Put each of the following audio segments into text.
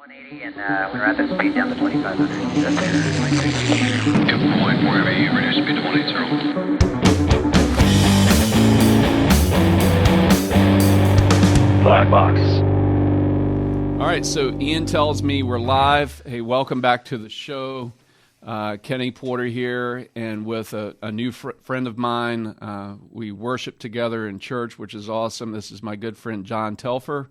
180 and we're at the speed down to 2500. Point wherever you reduce speed to 180. BlackBox. All right, so Ian tells me we're live. Hey, welcome back to the show. Kenny Porter here, and with a new friend of mine. We worship together in church, which is awesome. This is my good friend John Telfer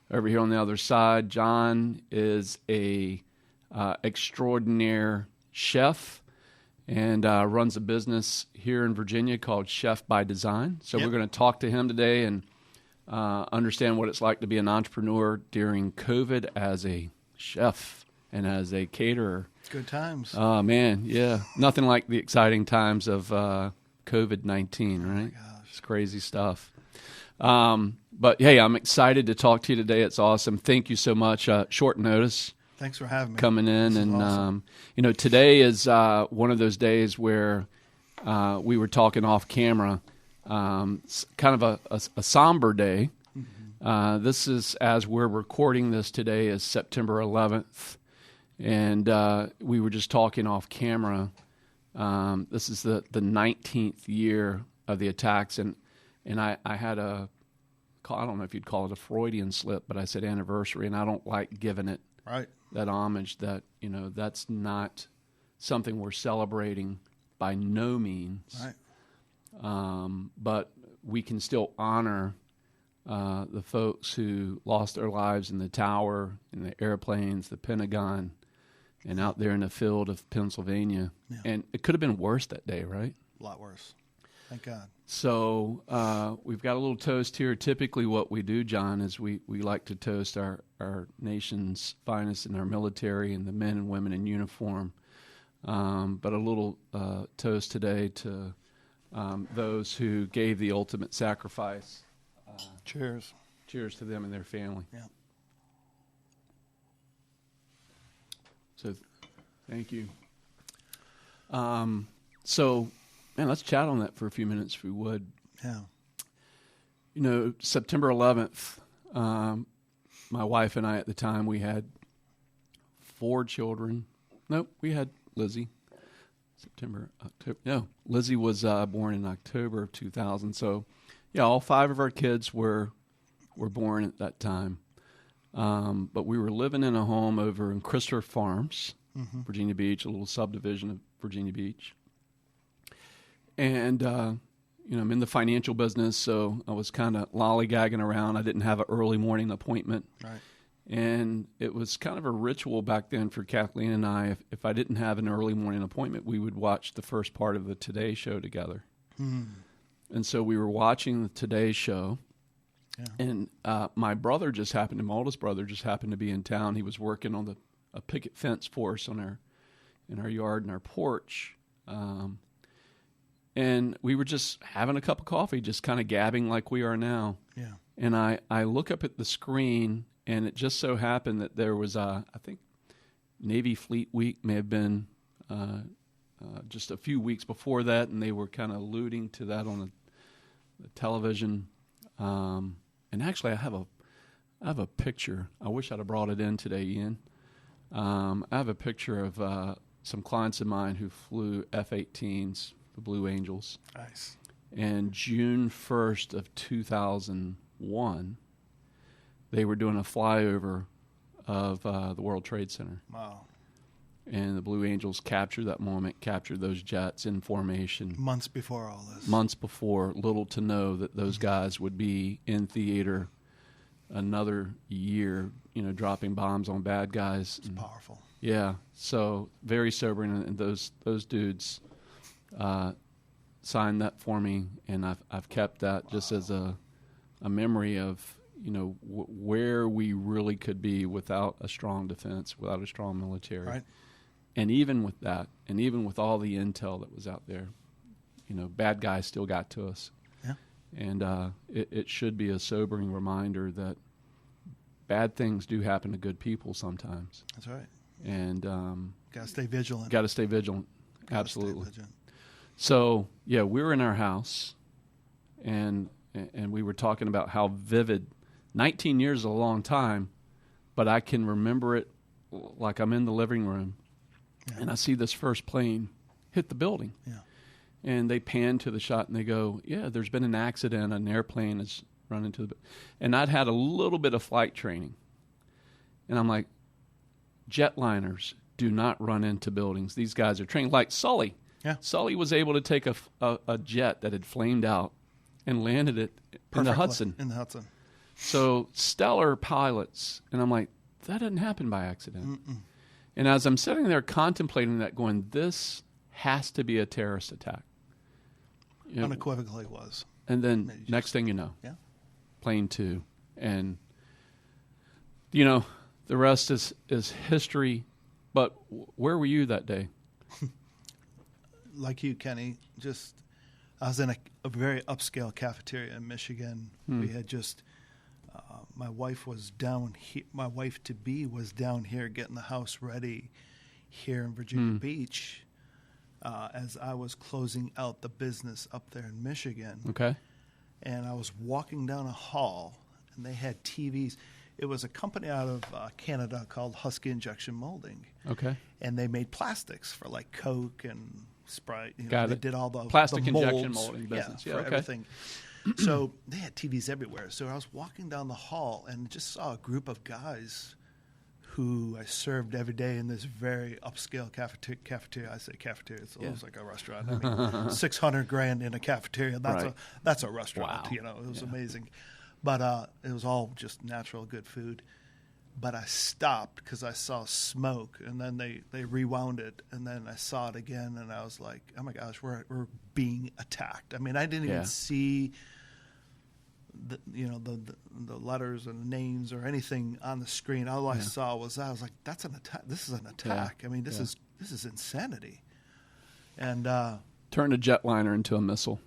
over here on the other side. John is a extraordinaire chef and runs a business here in Virginia called Chef by Design. So We're going to talk to him today and understand what it's like to be an entrepreneur during COVID as a chef and as a caterer. Good times. Oh, man, yeah. Nothing like the exciting times of COVID-19, right? Oh, my gosh. It's crazy stuff. But, hey, I'm excited to talk to you today. It's awesome. Thank you so much. Short notice. Thanks for having me. Coming in. This is and, awesome. Today is one of those days where we were talking off camera. It's kind of a somber day. Mm-hmm. This is, as we're recording this today, is September 11th. And we were just talking off camera. This is the 19th year of the attacks, and I had I don't know if you'd call it a Freudian slip, but I said anniversary, and I don't like giving it that homage. That that's not something we're celebrating by no means. Right. But we can still honor the folks who lost their lives in the tower, in the airplanes, the Pentagon, and out there in the field of Pennsylvania. Yeah. And it could have been worse that day, right? A lot worse. Thank God. So we've got a little toast here. Typically what we do, John, is we like to toast our nation's finest in our military and the men and women in uniform. But a little toast today to those who gave the ultimate sacrifice. Cheers. Cheers to them and their family. Yeah. So, thank you. So, man, let's chat on that for a few minutes, if we would. Yeah. September 11th, my wife and I at the time, we had 4 children. Nope, we had Lizzie. October. No, Lizzie was born in October of 2000. So, yeah, all 5 of our kids were born at that time. But we were living in a home over in Christopher Farms, Virginia Beach, a little subdivision of Virginia Beach. And, I'm in the financial business, so I was kind of lollygagging around. I didn't have an early morning appointment. Right. And it was kind of a ritual back then for Kathleen and I. If I didn't have an early morning appointment, we would watch the first part of the Today Show together. And so we were watching the Today Show. Yeah. And my oldest brother just happened to be in town. He was working on a picket fence for us in our yard and our porch. And we were just having a cup of coffee, just kind of gabbing like we are now. Yeah. And I look up at the screen, and it just so happened that there was, I think, Navy Fleet Week may have been just a few weeks before that, and they were kind of alluding to that on the television. And actually, I have a picture. I wish I'd have brought it in today, Ian. I have a picture of some clients of mine who flew F-18s, the Blue Angels. Nice. And June 1st of 2001, they were doing a flyover of the World Trade Center. Wow. And the Blue Angels captured that moment, captured those jets in formation. Months before all this. Months before, little to know that those guys would be in theater another year, dropping bombs on bad guys. It's powerful. Yeah, so very sobering, and those dudes signed that for me, and I've kept that just as a memory of where we really could be without a strong defense, without a strong military. Right. And even with that, and even with all the intel that was out there, bad guys still got to us. Yeah. And it should be a sobering reminder that bad things do happen to good people sometimes. That's right. And got to stay vigilant. Got to stay vigilant. Gotta Absolutely. stay vigilant. So, yeah, we were in our house, and we were talking about how vivid. 19 years is a long time, but I can remember it like I'm in the living room, and I see this first plane hit the building. Yeah. And they pan to the shot, and they go, yeah, there's been an accident. An airplane has run into the... And I'd had a little bit of flight training. And I'm like, jetliners do not run into buildings. These guys are trained. Like Sully. Yeah. Sully was able to take a jet that had flamed out and landed it in the Perfectly. Hudson. In the Hudson. So stellar pilots. And I'm like, that didn't happen by accident. And as I'm sitting there contemplating that, going, this has to be a terrorist attack. You know, Unequivocally was. and then next thing you know, Yeah. plane 2. And, you know, the rest is history. But where were you that day? Like you, Kenny, I was in a very upscale cafeteria in Michigan. We had just, my wife was down here. My wife to be was down here getting the house ready here in Virginia Beach, as I was closing out the business up there in Michigan. Okay. And I was walking down a hall, and they had TVs. It was a company out of Canada called Husky Injection Molding. Okay. And they made plastics for like Coke and Sprite. You know, Got they it. did all the Plastic the injection molds, molding business. Yeah, for okay. everything. So they had TVs everywhere. So I was walking down the hall and just saw a group of guys who I served every day in this very upscale cafeteria. I say cafeteria; it's almost like a restaurant. I mean, $600,000 in a cafeteria. That's a restaurant. Wow. You know, it was amazing. But it was all just natural, good food. But I stopped because I saw smoke, and then they rewound it, and then I saw it again, and I was like, "Oh my gosh, we're being attacked." I mean, I didn't even see the letters and the names or anything on the screen. All I saw was I was like, "That's an attack. This is an attack." I mean, this is insanity. And Turned a jetliner into a missile.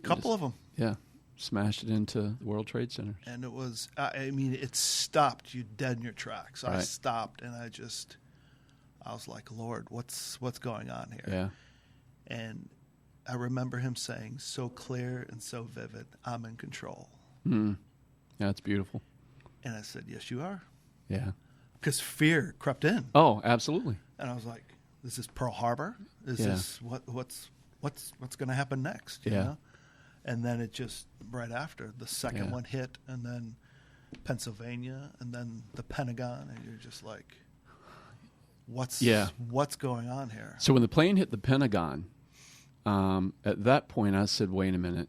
a couple of them. Yeah. Smashed it into the World Trade Center. And it was, I mean, it stopped you dead in your tracks. So I Right. stopped, and I was like, Lord, what's going on here? Yeah. And I remember him saying, so clear and so vivid, I'm in control. Yeah, it's beautiful. And I said, yes, you are. Yeah. Because fear crept in. Oh, absolutely. And I was like, is this Pearl Harbor? Is Yeah. this what's going to happen next? You Yeah. know? And then it just, right after, the second Yeah. one hit, and then Pennsylvania, and then the Pentagon, and you're just like, what's going on here? So when the plane hit the Pentagon, at that point I said, wait a minute.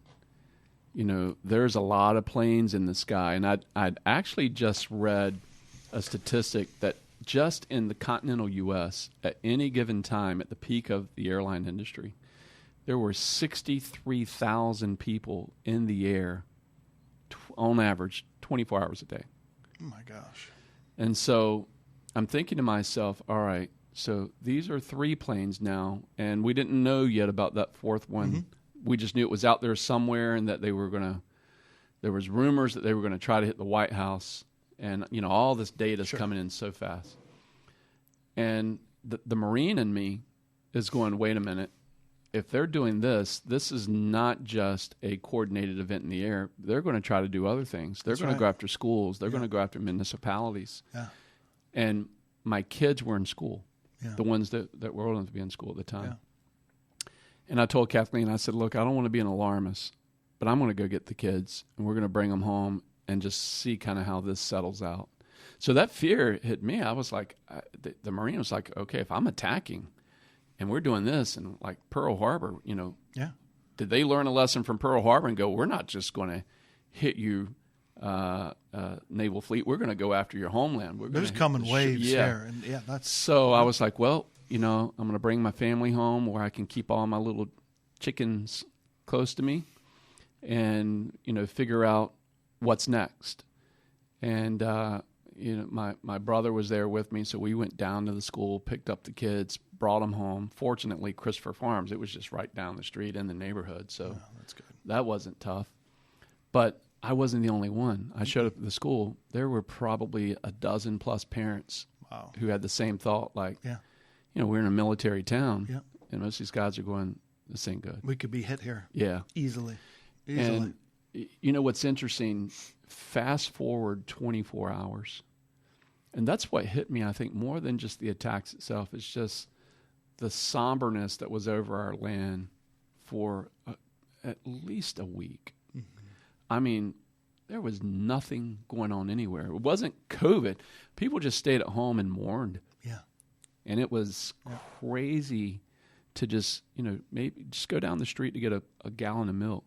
You know, there's a lot of planes in the sky. And I'd actually just read a statistic that just in the continental U.S., at any given time, at the peak of the airline industry, there were 63,000 people in the air, on average, 24 hours a day. Oh, my gosh. And so I'm thinking to myself, all right, so these are 3 planes now, and we didn't know yet about that 4th one. We just knew it was out there somewhere, and that there was rumors that they were going to try to hit the White House. And, you know, all this data is coming in so fast. And the Marine in me is going, wait a minute. If they're doing this is not just a coordinated event in the air. They're going to try to do other things. They're going to go after schools. They're going to go after municipalities. Yeah. And my kids were in school, Yeah. the ones that were old enough to be in school at the time. Yeah. And I told Kathleen, I said, look, I don't want to be an alarmist, but I'm going to go get the kids, and we're going to bring them home and just see kind of how this settles out. So that fear hit me. I was like, the Marine was like, okay, if I'm attacking and we're doing this, and like Pearl Harbor, you know, did they learn a lesson from Pearl Harbor and go, we're not just going to hit you, naval fleet, we're going to go after your homeland. There's coming waves here. And that's so I was like, well, you know, I'm going to bring my family home where I can keep all my little chickens close to me and, you know, figure out what's next. And, you know, my brother was there with me, so we went down to the school, picked up the kids, brought them home. Fortunately, Christopher Farms, it was just right down the street in the neighborhood, so that's good. that wasn't tough. But I wasn't the only one. I showed up at the school. There were probably a dozen plus parents who had the same thought, like, you know, we're in a military town, and most of these guys are going, this ain't good. We could be hit here. Yeah. Easily. And you know what's interesting, fast forward 24 hours, And that's what hit me, I think, more than just the attacks itself. It's just the somberness that was over our land for at least a week. Mm-hmm. I mean, there was nothing going on anywhere. It wasn't COVID. People just stayed at home and mourned. Yeah. And it was crazy to just, maybe just go down the street to get a gallon of milk.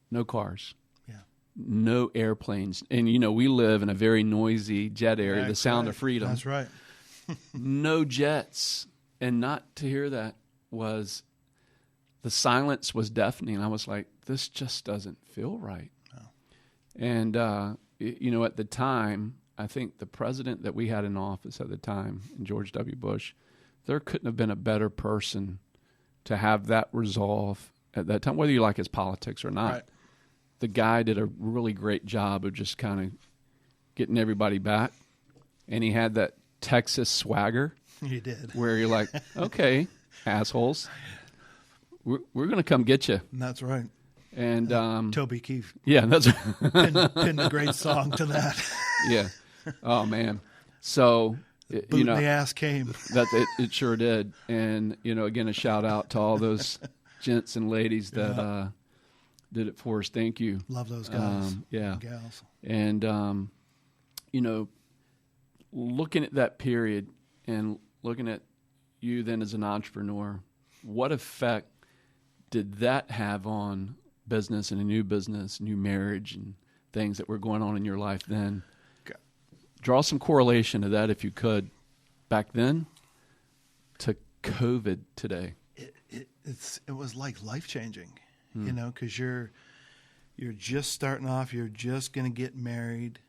No cars. Yeah. No airplanes. And, we live in a very noisy jet area, the sound of freedom. That's right. No jets. And not to hear that was, the silence was deafening. I was like, this just doesn't feel right. No. And, at the time, I think the president that we had in office at the time, George W. Bush, there couldn't have been a better person to have that resolve at that time, whether you like his politics or not. Right. The guy did a really great job of just kind of getting everybody back. And he had that Texas swagger. He did. Where you're like, okay, assholes, we're going to come get you. That's right. And Toby Keith. Yeah, that's pinned a great song to that. Yeah. Oh man. So boot in the ass came. It sure did. And again, a shout out to all those gents and ladies that did it for us. Thank you. Love those guys. Yeah. Gals. And looking at that period and looking at you then as an entrepreneur, what effect did that have on business and a new business, new marriage, and things that were going on in your life then? Okay. Draw some correlation to that, if you could, back then to COVID today. It was like life-changing, because you're just starting off, you're just going to get married,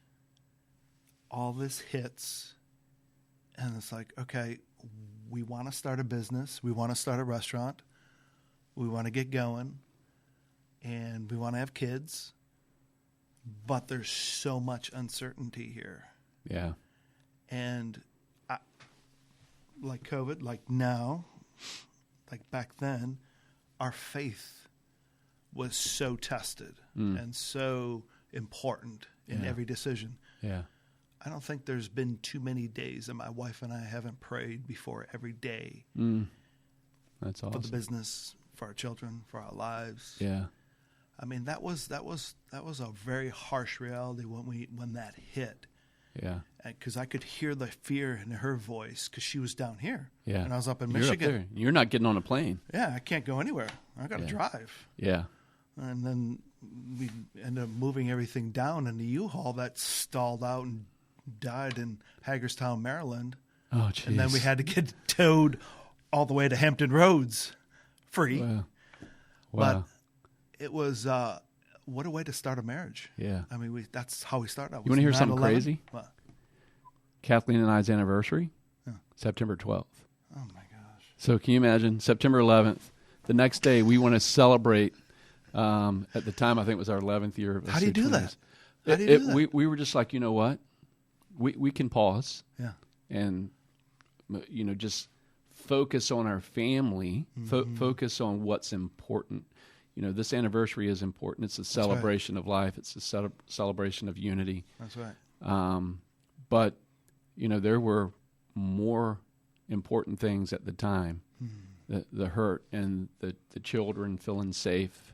all this hits, and it's like, okay, we want to start a business, we want to start a restaurant, we want to get going, and we want to have kids, but there's so much uncertainty here. Yeah. And like COVID, like now, like back then, our faith was so tested and so important in every decision. Yeah. I don't think there's been too many days that my wife and I haven't prayed before every day. That's awesome. For the business, for our children, for our lives. Yeah. I mean, that was a very harsh reality when that hit. Yeah. Because I could hear the fear in her voice because she was down here. Yeah. And I was up in You're Michigan. Up there. You're not getting on a plane. Yeah, I can't go anywhere. I got to drive. Yeah. And then we ended up moving everything down in the U-Haul that stalled out and died in Hagerstown, Maryland. Oh, jeez. And then we had to get towed all the way to Hampton Roads free. Wow. But it was what a way to start a marriage. Yeah. I mean, that's how we started. You want to hear something crazy? What? Kathleen and I's anniversary, September 12th. Oh, my gosh. So can you imagine, September 11th, the next day we want to celebrate, at the time I think it was our 11th year. How do you do that? How do you do that? We were just like, you know what? We can pause and, just focus on our family, focus on what's important. This anniversary is important. It's a celebration of life. It's a celebration of unity. That's right. But, there were more important things at the time. The hurt and the children feeling safe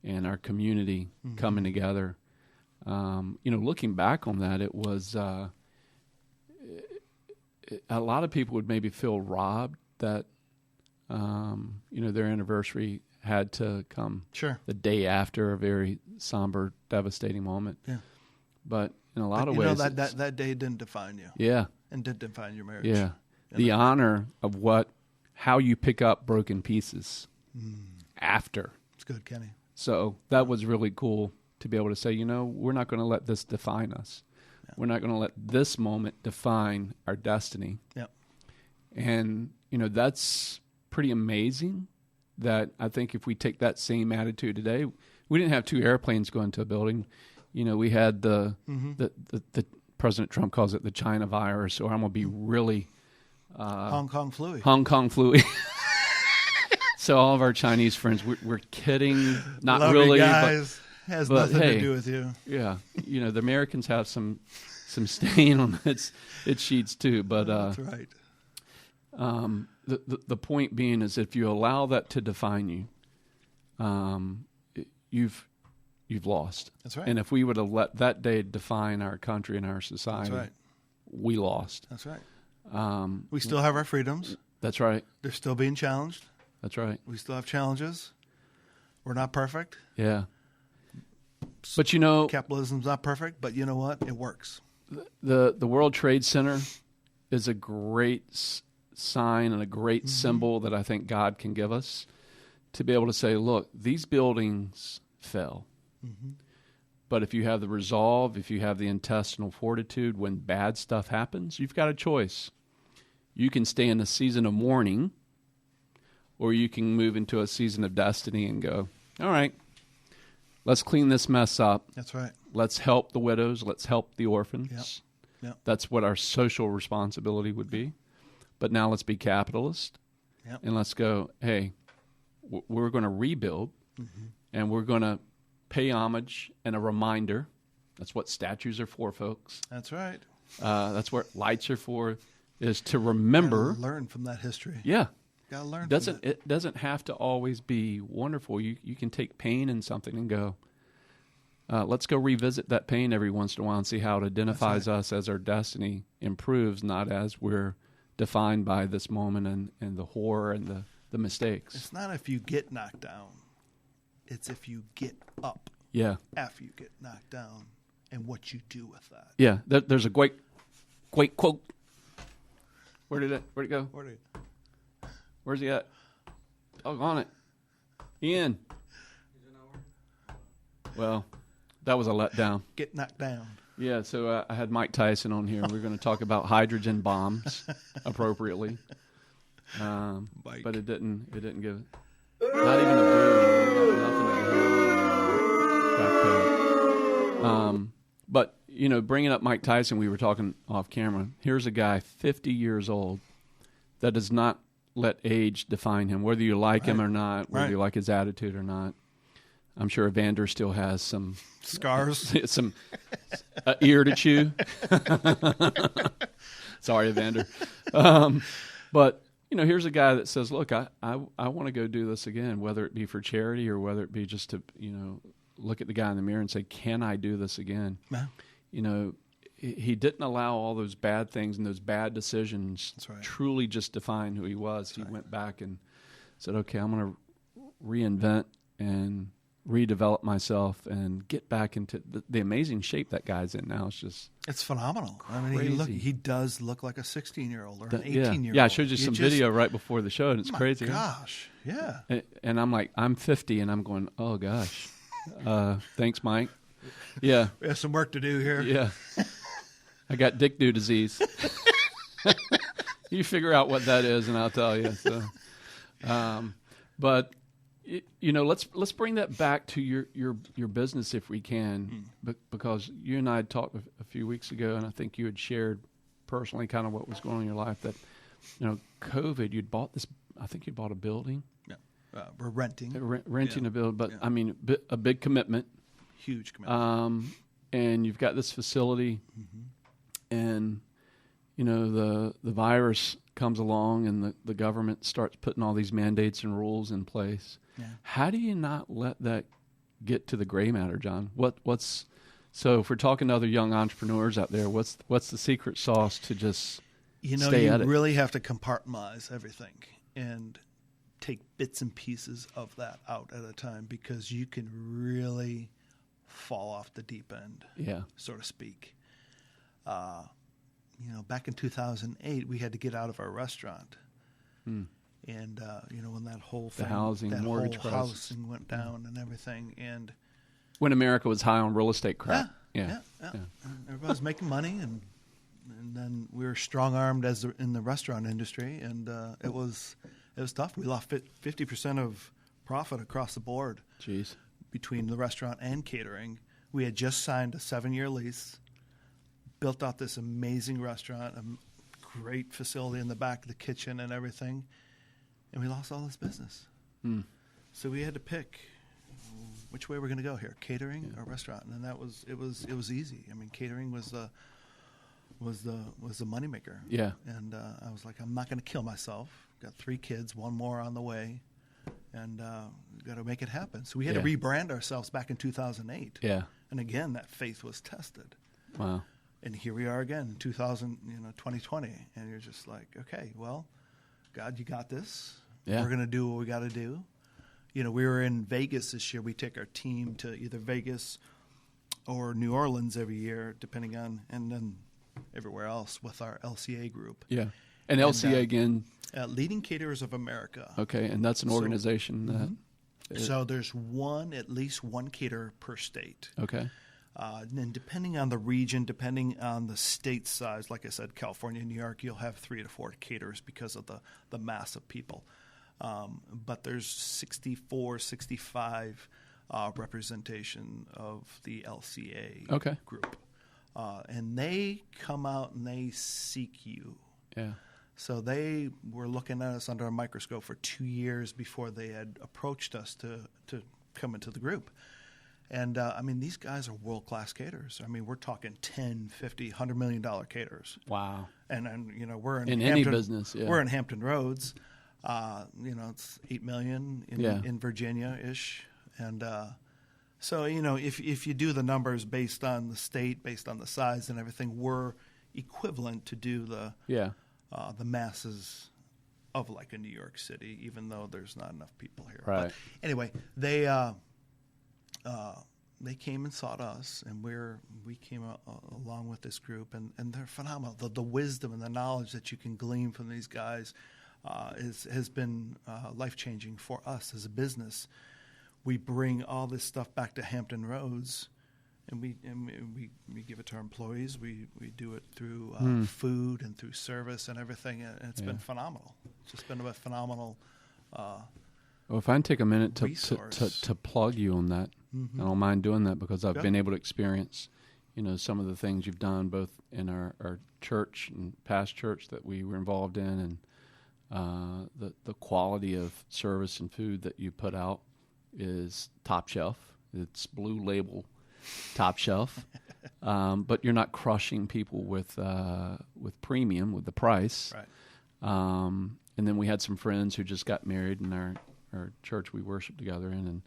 and our community coming together. Looking back on that, it was a lot of people would maybe feel robbed that, their anniversary had to come the day after a very somber, devastating moment. Yeah. But in a lot of ways, that day didn't define you. Yeah. And didn't define your marriage. Yeah. The honor of how you pick up broken pieces after. It's good, Kenny. So that was really cool to be able to say, we're not going to let this define us. Yeah. We're not going to let this moment define our destiny. Yep. And, that's pretty amazing that I think if we take that same attitude today, we didn't have two airplanes going to a building. We had the President Trump calls it the China virus, or I'm going to be really... Hong Kong flu. Hong Kong flu. So all of our Chinese friends, we're kidding, not Love really, you guys. Has but nothing hey, to do with you. Yeah, the Americans have some some stain on its sheets too. But That's right. The point being is, if you allow that to define you, you've lost. That's right. And if we would have let that day define our country and our society, That's right. we lost. That's right. We still have our freedoms. That's right. They're still being challenged. That's right. We still have challenges. We're not perfect. Yeah. But Capitalism's not perfect, but you know what? It works. the World Trade Center is a great sign and a great symbol that I think God can give us to be able to say, look, these buildings fell. But if you have the resolve, if you have the intestinal fortitude, when bad stuff happens, you've got a choice. You can stay in a season of mourning, or you can move into a season of destiny and go, all right, let's clean this mess up. That's right. Let's help the widows. Let's help the orphans. Yep. That's what our social responsibility would be. But now let's be capitalist. Yep. And let's go, hey, we're going to rebuild, and we're going to pay homage and a reminder. That's what statues are for, folks. That's right. That's what lights are for, is to remember. Gotta learn from that history. Yeah. Gotta learn from it. It doesn't have to always be wonderful. You can take pain in something and go, let's go revisit that pain every once in a while and see how it identifies us as our destiny improves, not as we're defined by this moment and the horror and the mistakes. It's not if you get knocked down. It's if you get up Yeah. after you get knocked down and what you do with that. Yeah. There's a great quote. Where'd it go? Where's he at? Oh, on it. Ian. Well, that was a letdown. Get knocked down. Yeah, so I had Mike Tyson on here. We're going to talk about hydrogen bombs appropriately, but it didn't give it. Not even a boom. Nothing in here. But bringing up Mike Tyson, we were talking off camera. Here's a guy, 50 years old, that does not let age define him, whether you like him or not, whether you like his attitude or not. I'm sure Evander still has some Scars. some ear to chew. Sorry, Evander. But here's a guy that says, "Look, I want to go do this again, whether it be for charity or whether it be just to look at the guy in the mirror and say, can I do this again?" Yeah. He didn't allow all those bad things and those bad decisions truly just define who he was. He went back and said, "Okay, I'm going to reinvent and redevelop myself and get back into the amazing shape that guy's in now." It's phenomenal. I mean, crazy. he does look like a 16-year-old or an 18-year-old. Yeah, I showed you some video right before the show, and it's crazy. Gosh, yeah. And I'm like, I'm 50, and I'm going, oh gosh. Thanks, Mike. Yeah. We have some work to do here. Yeah. I got dick-do disease. You figure out what that is, and I'll tell you. So, but let's bring that back to your business if we can, because you and I had talked a few weeks ago, and I think you had shared personally kind of what was going on in your life. That COVID, you'd bought this. I think you'd bought a building. Yeah, we're renting. Renting a building, but I mean a big commitment. Huge commitment. And you've got this facility, and the virus comes along, and the government starts putting all these mandates and rules in place. Yeah. How do you not let that get to the gray matter, John? So if we're talking to other young entrepreneurs out there, what's the secret sauce to just stay at it? You really have to compartmentalize everything and take bits and pieces of that out at a time, because you can really fall off the deep end, so to speak. Back in 2008, we had to get out of our restaurant. And, when that whole thing, mortgage whole crisis housing went down and everything. And when America was high on real estate crap. Yeah. Everybody was making money, and then we were strong-armed in the restaurant industry, and it was tough. We lost 50% of profit across the board. Jeez. Between the restaurant and catering. We had just signed a 7-year lease, built out this amazing restaurant, a great facility in the back of the kitchen and everything, and we lost all this business. So we had to pick which way we're going to go here, catering or restaurant, and it was easy. I mean, catering was was the moneymaker. Yeah. And I was like, I'm not going to kill myself. Got 3 kids, 1 more on the way, and got to make it happen. So we had to rebrand ourselves back in 2008. Yeah. And again, that faith was tested. Wow. And here we are again in 2020, and you're just like, okay, well, God, you got this. Yeah. We're going to do what we got to do. We were in Vegas this year. We take our team to either Vegas or New Orleans every year, depending on, and then everywhere else with our LCA group. Yeah. And LCA again? Leading Caterers of America. Okay, and that's an organization that... So there's at least one caterer per state. Okay. And depending on the region, depending on the state size, like I said, California, New York, you'll have 3 to 4 caterers because of the mass of people. But there's 64, 65 representation of the LCA group. And they come out and they seek you. Yeah. So they were looking at us under a microscope for 2 years before they had approached us to come into the group. And, these guys are world-class caterers. We're talking 10, 50, $100 million caterers. Wow. And we're in Hampton, any business, yeah. We're in Hampton Roads. It's $8 million in Virginia-ish. And so, if you do the numbers based on the state, based on the size and everything, we're equivalent to do the masses of like a New York City, even though there's not enough people here. Right. But anyway, they came and sought us, and we came along with this group, and they're phenomenal. The wisdom and the knowledge that you can glean from these guys has been life-changing for us as a business. We bring all this stuff back to Hampton Roads, and we give it to our employees. We do it through food and through service and everything, and it's been phenomenal. It's just been a phenomenal well, if I can take a minute to plug you on that, I don't mind doing that because I've been able to experience, some of the things you've done both in our church and past church that we were involved in, and the quality of service and food that you put out is top shelf. It's blue label top shelf, but you're not crushing people with premium, with the price. Right. And then we had some friends who just got married in our church we worship together in, and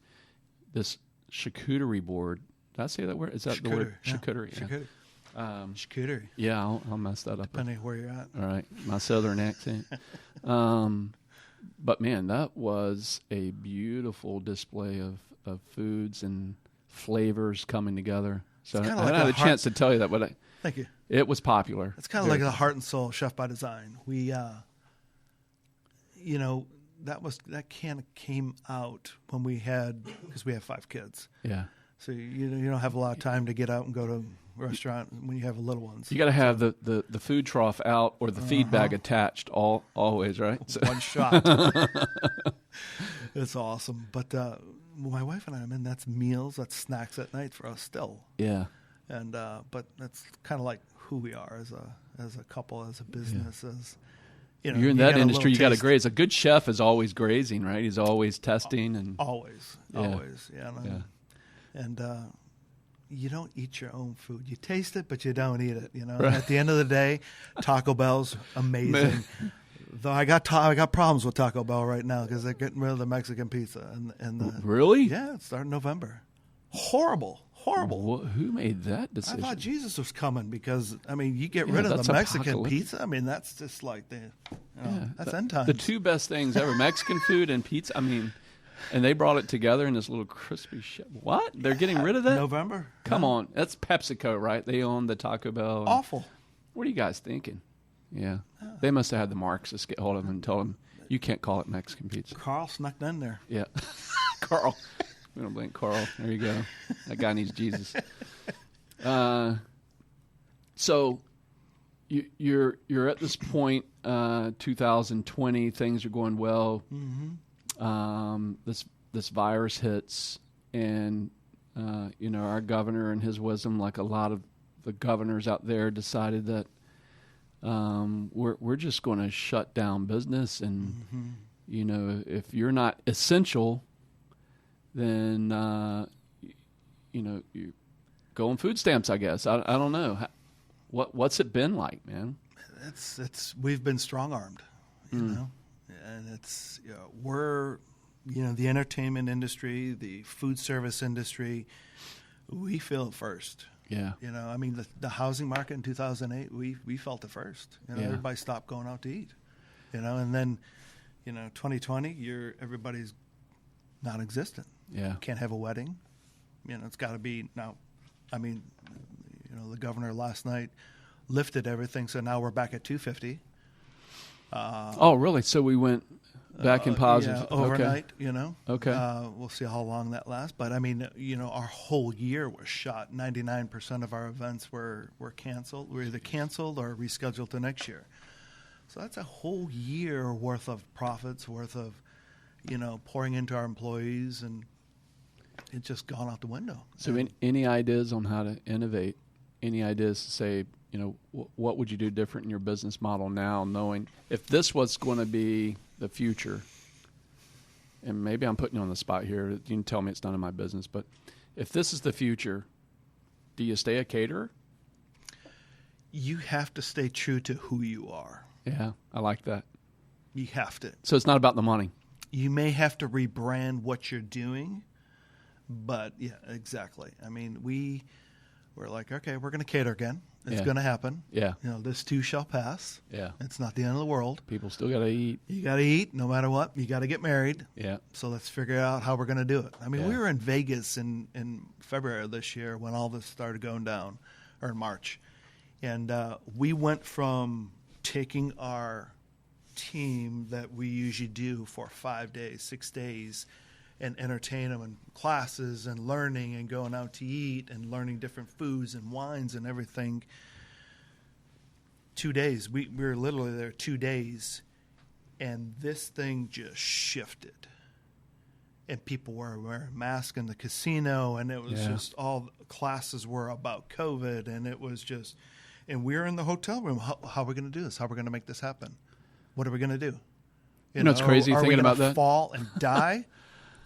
this charcuterie board. Did I say that word? Is that the word? Charcuterie. Charcuterie. Charcuterie. Yeah, I'll mess that up. Depending where you're at. All right, my southern accent. But man, that was a beautiful display of foods and flavors coming together. So I haven't had a chance to tell you that, but thank you. It was popular. It's kind of like the heart and soul Chef by Design. We, that kind of came out when because we have 5 kids. Yeah. So you don't have a lot of time to get out and go to a restaurant when you have little ones. You got to have the food trough out or the feed bag attached always, right? So. One shot. It's awesome. But my wife and I, that's meals, that's snacks at night for us still. Yeah. And but that's kind of like who we are as a couple, as a business, as you're in that industry. You got to graze. A good chef is always grazing, right? He's always testing and always. Yeah. And you don't eat your own food. You taste it, but you don't eat it. Right. At the end of the day, Taco Bell's amazing. Though I got problems with Taco Bell right now because they're getting rid of the Mexican pizza and really? Yeah, it's starting November. Horrible. Well, who made that decision? I thought Jesus was coming because you get rid of the Mexican pizza. That's just like that's end times. The 2 best things ever: Mexican food and pizza. And they brought it together in this little crispy shit. What? They're getting rid of that? November. Come on, that's PepsiCo, right? They own the Taco Bell. Awful. What are you guys thinking? Yeah, they must have had the Marxists get hold of him and tell him you can't call it Mexican pizza. Carl snuck in there. Yeah, Carl. We don't blame Carl. There you go. That guy needs Jesus. So you're at this point, 2020. Things are going well. Mm-hmm. This virus hits, and our governor, in his wisdom, like a lot of the governors out there, decided that we're just going to shut down business, and if you're not essential, then you go on food stamps, I guess. I don't know. What's it been like, man? We've been strong armed, you know, and it's we're the entertainment industry, the food service industry, we feel it first. Yeah. I mean the housing market in 2008, we felt it first. Everybody stopped going out to eat. And then 2020, everybody's non-existent. Yeah. Can't have a wedding. It's got to be now. I mean, the governor last night lifted everything, so now we're back at 250. Oh, really? So we went back in positive. Yeah, overnight. Okay. We'll see how long that lasts. But I mean, our whole year was shot. 99% of our events were canceled. We're either canceled or rescheduled to next year. So that's a whole year worth of profits, worth of pouring into our employees, and it's just gone out the window. So any ideas on how to innovate? Any ideas to say, what would you do different in your business model now, knowing if this was going to be the future? And maybe I'm putting you on the spot here. You can tell me it's none of my business, but if this is the future, do you stay a caterer? You have to stay true to who you are. Yeah, I like that. You have to. So it's not about the money. You may have to rebrand what you're doing, but yeah, exactly. I mean, we're like, okay, we're going to cater again. It's going to happen. Yeah. This too shall pass. Yeah. It's not the end of the world. People still got to eat. You got to eat no matter what. You got to get married. Yeah. So let's figure out how we're going to do it. I mean, we were in Vegas in February of this year when all this started going down, or in March. And we went from taking our team that we usually do for 5 days, 6 days, and entertain them in classes and learning and going out to eat and learning different foods and wines and everything. 2 days. We were literally there 2 days, and this thing just shifted. And people were wearing masks in the casino, and it was just all classes were about COVID, and it was just, and we're in the hotel room. How are we going to do this? How are we going to make this happen? What are we going to do? You know, it's crazy thinking about that. Are we going to fall and die?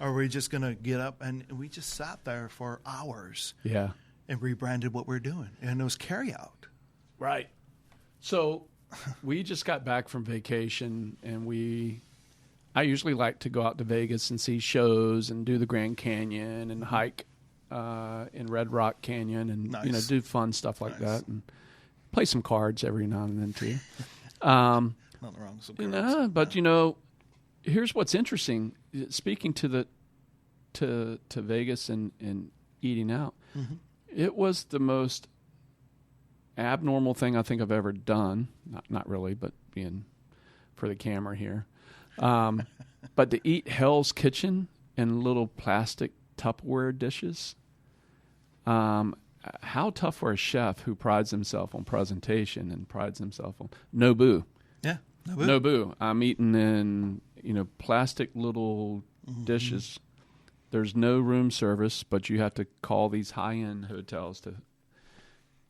Or are we just going to get up? And we just sat there for hours and rebranded what we're doing. And it was carry out. Right. So we just got back from vacation, and I usually like to go out to Vegas and see shows and do the Grand Canyon and hike in Red Rock Canyon and do fun stuff like that and play some cards every now and then too. Nothing wrong with some cards. But here's what's interesting. Speaking to Vegas and eating out, it was the most abnormal thing I think I've ever done. Not really, but being for the camera here. But to eat Hell's Kitchen in little plastic Tupperware dishes. How tough for a chef who prides himself on presentation and prides himself on Nobu. Yeah, Nobu. I'm eating in plastic little dishes. There's no room service, but you have to call these high-end hotels to,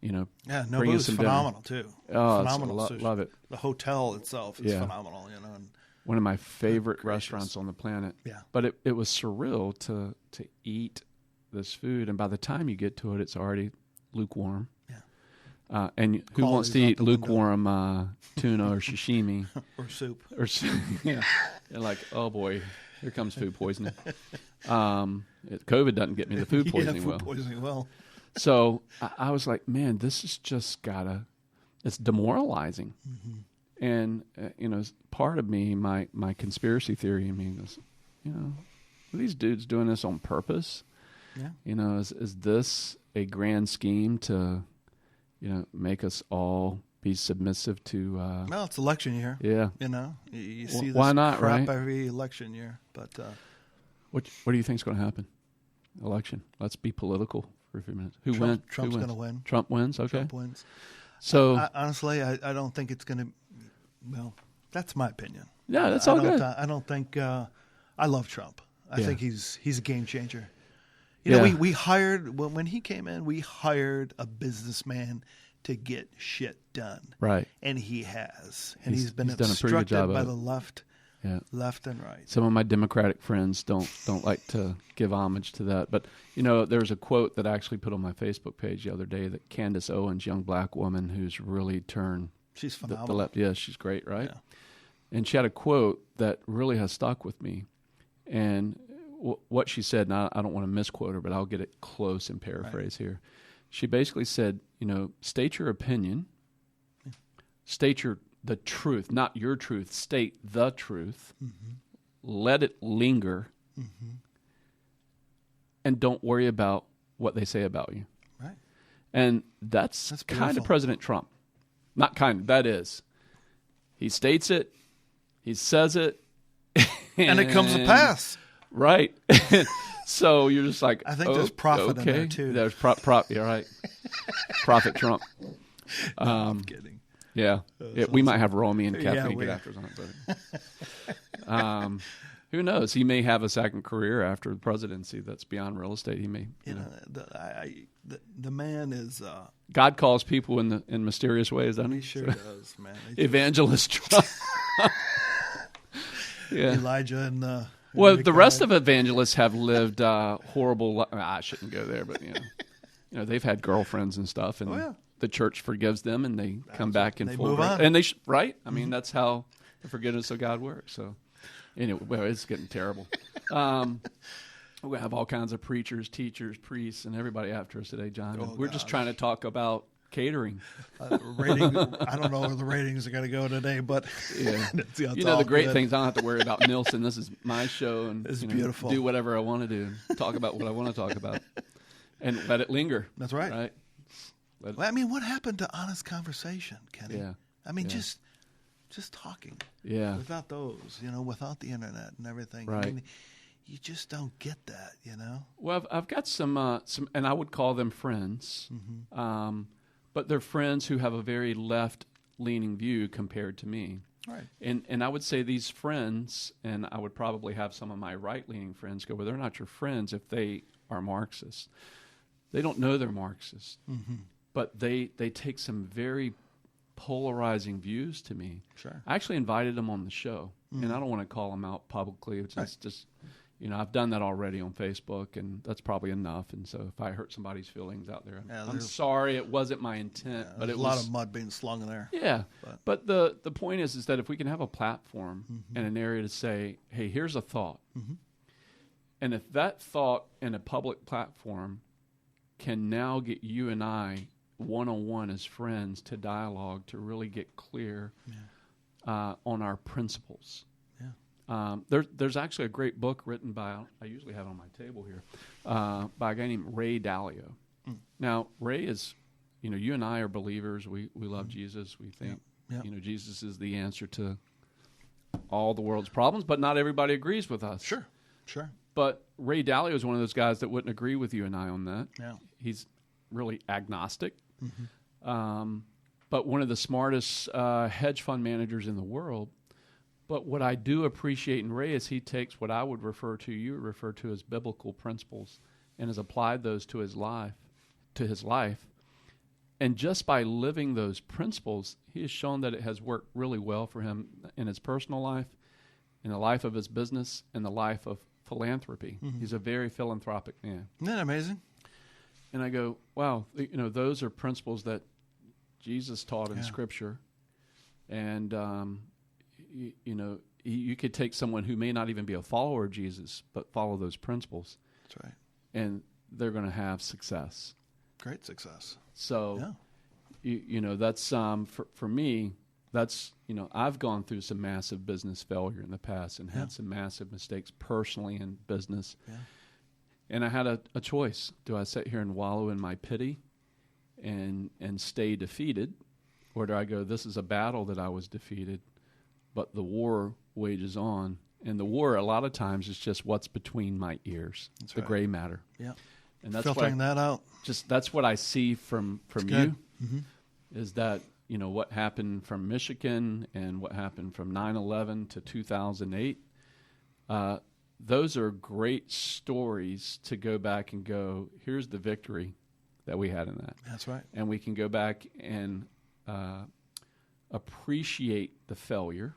Nobu's phenomenal too. Oh, phenomenal. Love it. The hotel itself is phenomenal. And one of my favorite restaurants on the planet. Yeah. But it was surreal to eat this food, and by the time you get to it, it's already lukewarm. Yeah. And who wants to eat lukewarm tuna or sashimi or soup? Yeah. And like, oh boy, here comes food poisoning. COVID doesn't get me the food poisoning poisoning well. So I was like, man, this is just it's demoralizing. And part of me, my conspiracy theory, is, are these dudes doing this on purpose? Yeah. Is this a grand scheme to, make us all be submissive to? Well, it's election year. Yeah. You see this why not, crap right? every election year. But what do you think is going to happen? Election. Let's be political for a few minutes. Who wins? Trump's going to win. Trump wins. Okay. Trump wins. So honestly, I don't think it's going to. Well, that's my opinion. Yeah, that's all good. I don't think. I love Trump. I think he's a game changer. We hired when he came in. We hired a businessman to get shit done. Right. And he has, and he's been done a pretty good obstructed job by of the left Yeah. left and right. Some of my Democratic friends don't like to give homage to that. But, there's a quote that I actually put on my Facebook page the other day that Candace Owens, young black woman who's really turned She's the phenomenal. left. Yeah, she's great, right? Yeah. And she had a quote that really has stuck with me. And what she said, and I don't want to misquote her, but I'll get it close and paraphrase here. She basically said, state your opinion, state the truth, not your truth, state the truth, let it linger, and don't worry about what they say about you. Right. And that's kind beautiful. of President Trump. Not kind of, that is. He states it, he says it, And it comes to pass. Right. So you're just like, I think there's profit in there, too. There's you're right. Prophet Trump. I'm kidding. Yeah. We might have Romy and Kathleen we- get after us on it. But, who knows? He may have a second career after the presidency that's beyond real estate. He may. The man is... God calls people in mysterious ways, doesn't he? he sure does, man. Evangelist Trump. Yeah. Elijah and... Well, the rest of evangelists have lived horrible. I shouldn't go there, but they've had girlfriends and stuff, and the church forgives them, and they come back in they full move grace. on. And they right. I mean, that's how the forgiveness of God works. So, anyway, well, it's getting terrible. We have all kinds of preachers, teachers, priests, and everybody after us today, John. We're just trying to talk about catering. Rating, I don't know where the ratings are going to go today, but Yeah. it's The great good. thing is I don't have to worry about Nielsen. This is my show, and It's beautiful. do whatever I want to do, talk about what I want to talk about, and let it linger. That's right. Right. Well, I mean, what happened to honest conversation, Kenny? Yeah. I mean, Yeah. just talking. Yeah. Without those, without the internet and everything. Right. I mean, you just don't get that, Well, I've got some, and I would call them friends, but they're friends who have a very left-leaning view compared to me. Right. And I would say these friends, and I would probably have some of my right-leaning friends go, well, they're not your friends if they are Marxists. They don't know they're Marxist, but they take some very polarizing views to me. Sure. I actually invited them on the show, and I don't want to call them out publicly. It's just I've done that already on Facebook, and that's probably enough. And so if I hurt somebody's feelings out there, I'm sorry. It wasn't my intent, but There's it a was lot of mud being slung in there. Yeah, but the point is that if we can have a platform and an area to say, hey, here's a thought, and if that thought in a public platform can now get you and I one-on-one as friends to dialogue, to really get clear on our principles. There's actually a great book written by, I usually have it on my table here, by a guy named Ray Dalio. Now, Ray is, you and I are believers. We love Jesus. We think, Jesus is the answer to all the world's problems, but not everybody agrees with us. Sure. But Ray Dalio is one of those guys that wouldn't agree with you and I on that. Yeah. He's really agnostic. But one of the smartest hedge fund managers in the world. But what I do appreciate in Ray is he takes what I would refer to as biblical principles and has applied those to his life. And just by living those principles, he has shown that it has worked really well for him in his personal life, in the life of his business, and the life of philanthropy. He's a very philanthropic man. Isn't that amazing? And I go, wow, those are principles that Jesus taught in Scripture. And, you could take someone who may not even be a follower of Jesus, but follow those principles. That's right. And they're going to have success. Great success. So, that's, for me, that's, I've gone through some massive business failure in the past and had some massive mistakes personally in business. Yeah. And I had a choice. Do I sit here and wallow in my pity and stay defeated? Or do I go, this is a battle that I was defeated, but the war wages on. And the war, a lot of times, is just what's between my ears, the gray matter. Yeah. And that's filtering that out. That's what I see from you, is that, what happened from Michigan and what happened from 9/11 to 2008. Those are great stories to go back and go, here's the victory that we had in that. That's right. And we can go back and appreciate the failure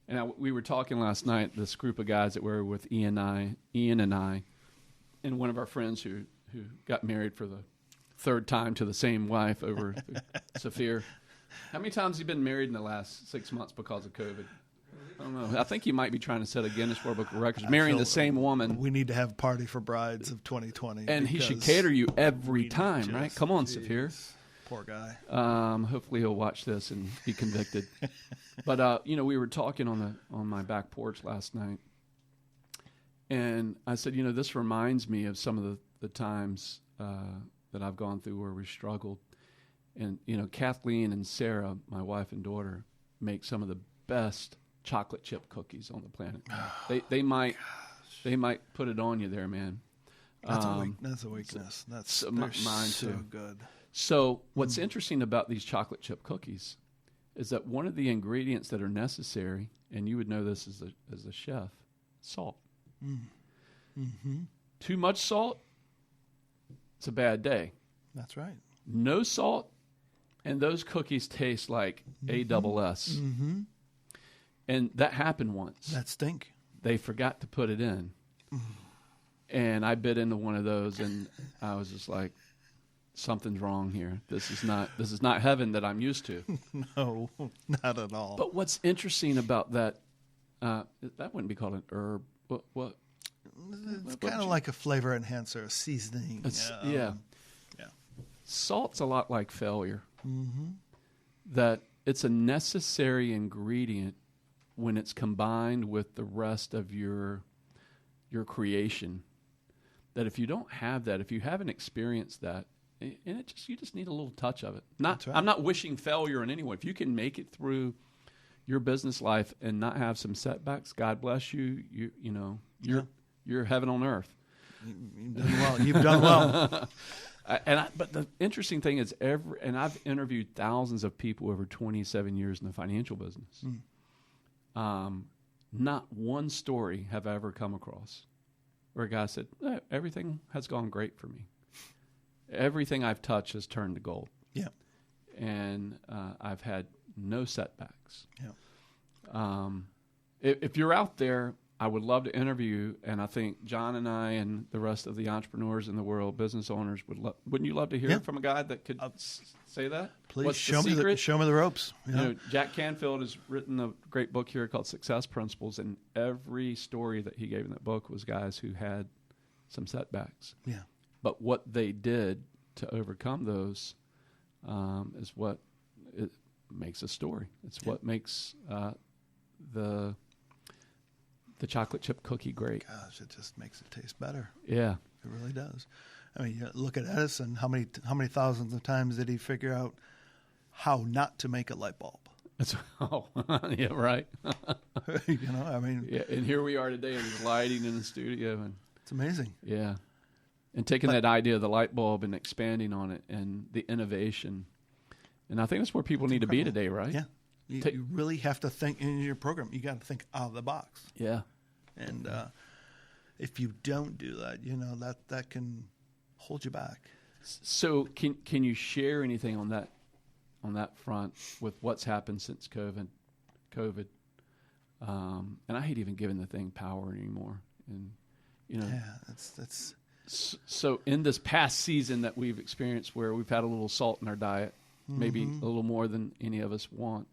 And we were talking last night, this group of guys that were with Ian and I, and one of our friends who got married for the third time to the same wife over Saphir. How many times have you been married in the last 6 months because of COVID? I don't know. I think you might be trying to set a Guinness World Book of Records, marrying the same woman. We need to have a party for brides of 2020. And he should cater you every time, right? Come on, Saphir. Poor guy. Hopefully he'll watch this and be convicted. But we were talking on my back porch last night, and I said, this reminds me of some of the times that I've gone through where we struggled. And Kathleen and Sarah, my wife and daughter, make some of the best chocolate chip cookies on the planet. They might put it on you there, man. That's a weakness. Mine so too. Good. So what's interesting about these chocolate chip cookies is that one of the ingredients that are necessary, and you would know this as a chef, salt. Mm-hmm. Too much salt, it's a bad day. That's right. No salt, and those cookies taste like ASS. Mm-hmm. And that happened once. That stink. They forgot to put it in. And I bit into one of those, and I was just like, something's wrong here. This is not heaven that I'm used to. No, not at all. But what's interesting about that, that wouldn't be called an herb. What? It's kind of like a flavor enhancer, a seasoning. Yeah. Salt's a lot like failure. Mm-hmm. That it's a necessary ingredient when it's combined with the rest of your creation. That if you don't have that, if you haven't experienced that, and you just need a little touch of it. Right. I'm not wishing failure on anyone. If you can make it through your business life and not have some setbacks, God bless you. You're heaven on earth. You've done well. You've done well. But the interesting thing is, I've interviewed thousands of people over 27 years in the financial business. Not one story have I ever come across where a guy said, everything has gone great for me. Everything I've touched has turned to gold. Yeah. And I've had no setbacks. Yeah. If you're out there, I would love to interview you, and I think John and I and the rest of the entrepreneurs in the world, business owners, wouldn't you love to hear from a guy that could say that? Please. What's show me the ropes. Yeah. Jack Canfield has written a great book here called Success Principles, and every story that he gave in that book was guys who had some setbacks. Yeah. But what they did to overcome those is what it makes a story. It's what makes the chocolate chip cookie great. Gosh, it just makes it taste better. Yeah. It really does. I mean, look at Edison. How many thousands of times did he figure out how not to make a light bulb? Yeah, right. I mean. Yeah, and here we are today with lighting in the studio. And it's amazing. Yeah. And taking that idea of the light bulb and expanding on it and the innovation. And I think that's where people need to be today, right? Yeah. You really have to think in your program. You got to think out of the box. Yeah. And if you don't do that, that can hold you back. So can you share anything on that front with what's happened since COVID? And I hate even giving the thing power anymore. And yeah, that's. So in this past season that we've experienced, where we've had a little salt in our diet, maybe a little more than any of us want,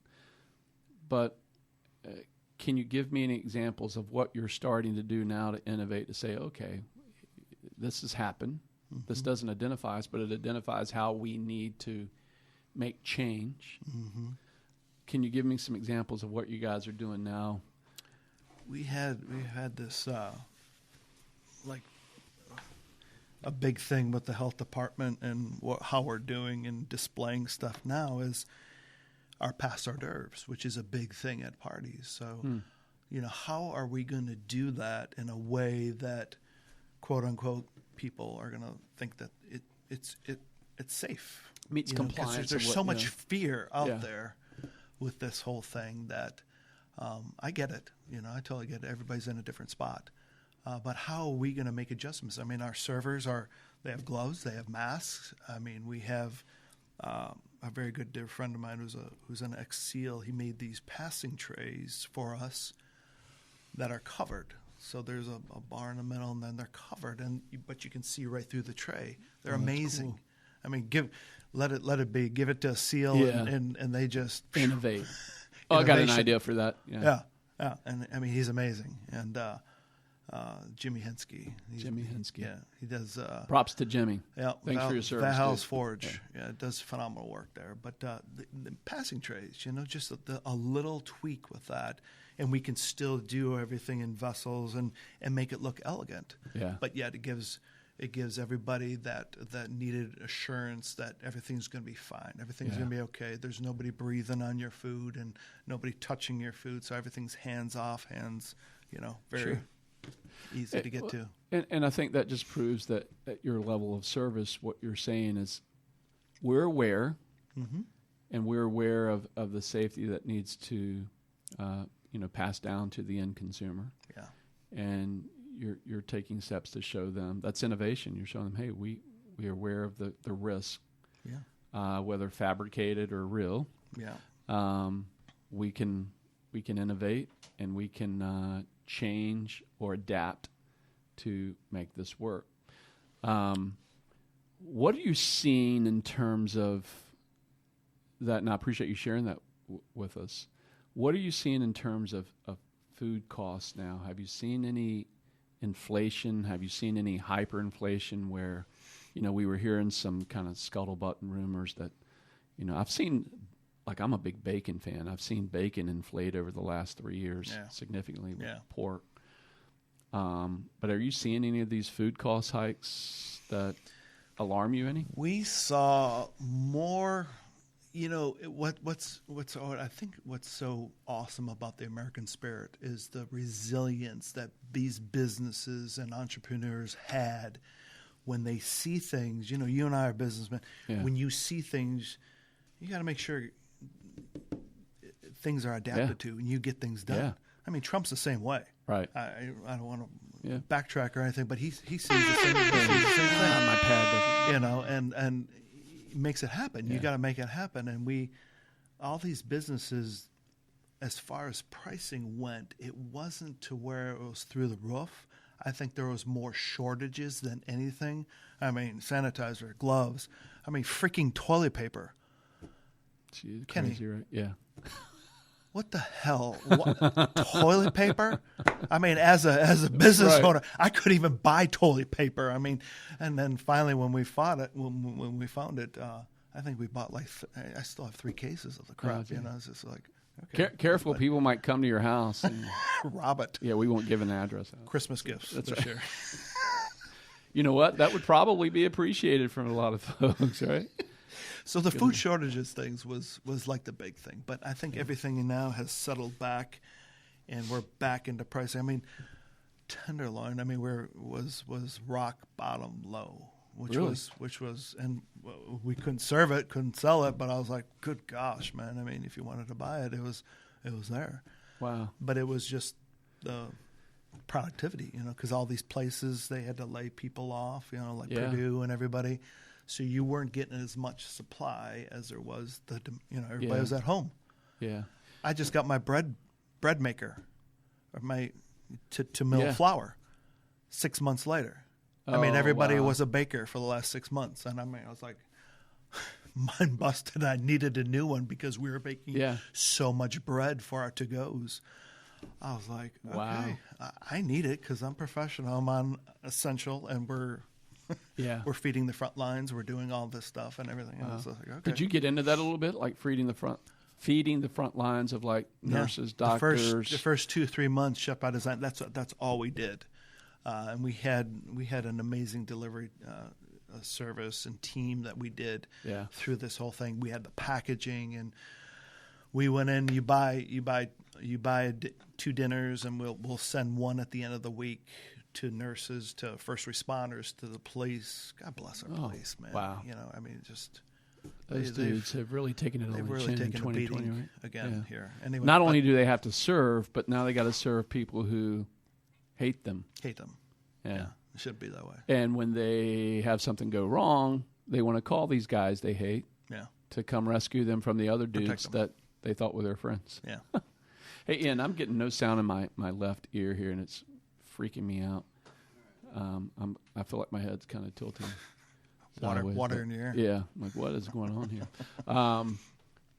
but can you give me any examples of what you're starting to do now to innovate, to say, okay, this has happened. Mm-hmm. This doesn't identify us, but it identifies how we need to make change. Mm-hmm. Can you give me some examples of what you guys are doing now? We had this like a big thing with the health department and how we're doing and displaying stuff now is our pas hors d'oeuvres, which is a big thing at parties. So, how are we going to do that in a way that, quote unquote, people are going to think that it's safe, meets compliance? There's so much fear out there with this whole thing that I get it. I totally get it. Everybody's in a different spot. But how are we going to make adjustments? I mean, our servers they have gloves, they have masks. I mean, we have a very good dear friend of mine who's an ex-SEAL. He made these passing trays for us that are covered. So there's a bar in the middle, and then they're covered, but you can see right through the tray. They're amazing. Cool. I mean, let it be. Give it to a SEAL, and they just innovate. I got an idea for that. Yeah. And I mean, he's amazing. And Jimmy Henske. Yeah, he does. Props to Jimmy. Yeah, thanks for your service. Valhal's Forge. Yeah, it does phenomenal work there. But the passing trays, just a little tweak with that, and we can still do everything in vessels and make it look elegant. Yeah. But yet it gives everybody that needed assurance that everything's going to be fine. Everything's going to be okay. There's nobody breathing on your food and nobody touching your food. So everything's hands off, very easy to get to. And I think that just proves that at your level of service, what you're saying is we're aware, and we're aware of the safety that needs to, pass down to the end consumer. Yeah. And you're taking steps to show them that's innovation. You're showing them, hey, we are aware of the risk, whether fabricated or real. Yeah. We can innovate, and we can change or adapt to make this work. What are you seeing in terms of that? And I appreciate you sharing that with us. What are you seeing in terms of food costs now? Have you seen any inflation? Have you seen any hyperinflation where, we were hearing some kind of scuttlebutt and rumors that, I've seen, like, I'm a big bacon fan. I've seen bacon inflate over the last 3 years significantly with pork. But are you seeing any of these food cost hikes that alarm you any? We saw more. What's I think what's so awesome about the American spirit is the resilience that these businesses and entrepreneurs had when they see things. You and I are businessmen. Yeah. When you see things, you got to make sure things are adapted to, and you get things done. Yeah. I mean, Trump's the same way. Right. I don't want to backtrack or anything, but he sees the same thing. My pad doesn't. And makes it happen. You got to make it happen. And all these businesses, as far as pricing went, it wasn't to where it was through the roof. I think there was more shortages than anything. I mean, sanitizer, gloves. I mean, freaking toilet paper. Gee, crazy, right? Yeah. What the hell? Toilet paper? I mean, as a business owner, I couldn't even buy toilet paper. I mean, and then finally, when we found it, I think we bought I still have 3 cases of the crap. It's just like, okay. Careful, people might come to your house and rob it. Yeah, we won't give an address out. Christmas gifts. That's right. Sure. You know what? That would probably be appreciated from a lot of folks, right? So the food shortages things was like the big thing, but I think everything now has settled back, and we're back into pricing. I mean, tenderloin. I mean, was rock bottom low, which was, and we couldn't serve it, couldn't sell it. But I was like, good gosh, man. I mean, if you wanted to buy it, it was there. Wow. But it was just the productivity, because all these places they had to lay people off, like Purdue and everybody. So you weren't getting as much supply as there was. Everybody was at home. Yeah. I just got my bread maker, or to mill flour, 6 months later. I mean, everybody was a baker for the last 6 months, and I was like, mind busted. I needed a new one because we were baking so much bread for our to-goes. I was like, okay, I need it because I'm professional. I'm on essential, and we're feeding the front lines. We're doing all this stuff and everything. Wow. So like, okay. Did you get into that a little bit, like feeding the front lines of like nurses, doctors? The first 2-3 months, Chef by Design. That's all we did, and we had an amazing delivery service and team that we did through this whole thing. We had the packaging, and we went in. You buy 2 dinners, and we'll send one at the end of the week to nurses, to first responders, to the police. God bless our police, man. Wow. I mean, just those dudes have really taken it on the chin in 2020, right? Again here. Anyway, not only do they have to serve, but now they got to serve people who hate them. Yeah, it should be that way. And when they have something go wrong, they want to call these guys they hate. Yeah. to come rescue them from the other Protect dudes them. that they thought were their friends. Yeah. Hey, Ian, I'm getting no sound in my left ear here, and it's freaking me out. I feel like my head's kind of tilting. sideways, Water in your ear. Yeah, I'm like, what is going on here?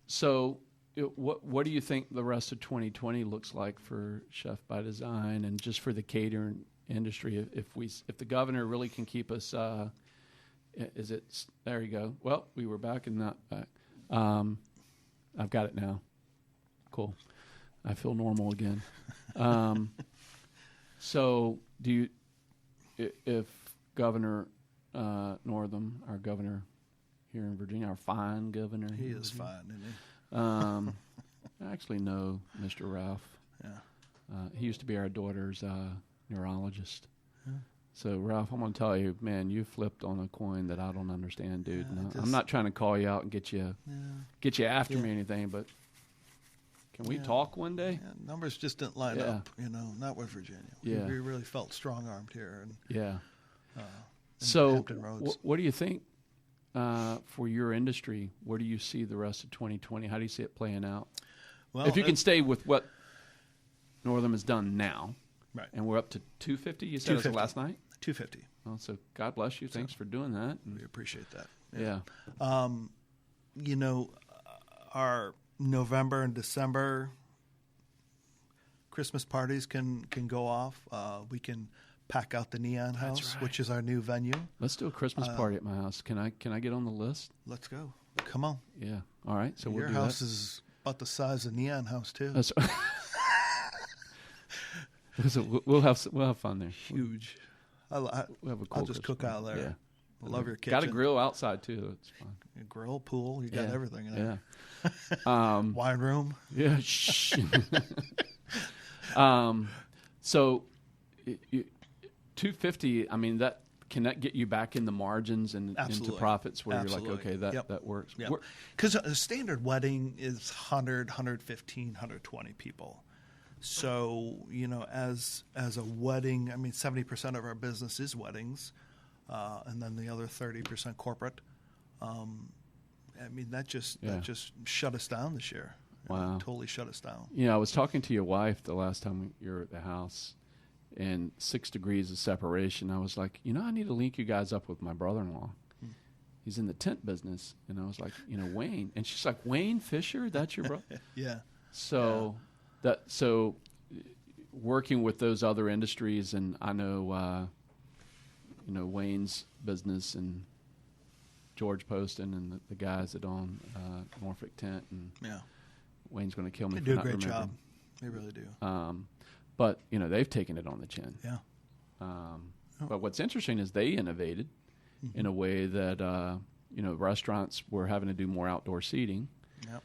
So, what do you think the rest of 2020 looks like for Chef by Design and just for the catering industry? If the governor really can keep us, is it? There you go. Well, we were back and not back. I've got it now. Cool. I feel normal again. So, if Governor Northam, our governor here in Virginia, our fine governor, He is fine, isn't he? I actually know Mr. Ralph. Yeah. He used to be our daughter's neurologist. Yeah. So, Ralph, I'm going to tell you, man, you flipped on a coin that I don't understand, dude. Yeah, I'm not trying to call you out and get you after me or anything, but can we talk one day? Yeah, numbers just didn't line up, not with Virginia. Yeah. We really felt strong-armed here. And, So, Hampton Roads. what do you think for your industry? Where do you see the rest of 2020? How do you see it playing out? Well, if you can stay with what Northam has done now, right. And we're up to 250, you said it was last night? 250. Well, so God bless you. Thanks for doing that. We appreciate that. Yeah. Our November and December Christmas parties can go off. We can pack out the Neon House, right. which is our new venue. Let's do a Christmas party at my house. Can I get on the list? Let's go. Come on. Yeah. All right. So Your we'll do house that. is about the size of Neon House too. That's so we'll have fun there. Huge. We'll have a cool I'll just cook out there. Yeah. I love your kitchen. Got a grill outside too. It's fun. A grill, pool. You got everything in there. Yeah. Wine room. Yeah. Shh. So, 250. I mean, can that get you back in the margins and into profits where you're like, okay, that works. Because a standard wedding is 100, 115, 120 people. So, as a wedding, I mean, 70% of our business is weddings, and then the other 30% corporate. I mean, that just shut us down this year. Wow. Totally shut us down. I was talking to your wife the last time you were at the house, and 6 degrees of separation. I was like, I need to link you guys up with my brother-in-law. He's in the tent business. And I was like, Wayne. And she's like, Wayne Fisher? That's your brother? Yeah. So, working with those other industries, and I know, Wayne's business and George Poston and the guys that own Norfolk Tent, and Wayne's going to kill me. They for do a not great remembering. job. They really do. But they've taken it on the chin. Yeah. But what's interesting is they innovated in a way that restaurants were having to do more outdoor seating. Yep.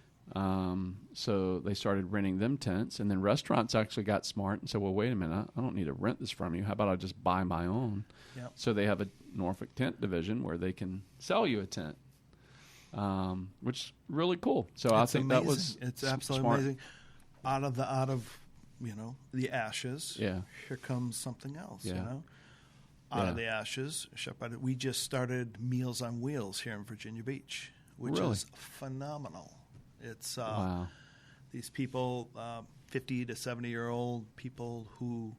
So they started renting them tents, and then restaurants actually got smart and said, well, wait a minute, I don't need to rent this from you. How about I just buy my own? Yep. So they have a Norfolk tent division where they can sell you a tent, which is really cool. So I think amazing. that was it's absolutely smart. amazing. Out of the ashes, Yeah. here comes something else, Yeah. Out of the ashes, we just started Meals on Wheels here in Virginia Beach, which Really? is phenomenal. It's Wow. these people, 50 to 70-year-old people who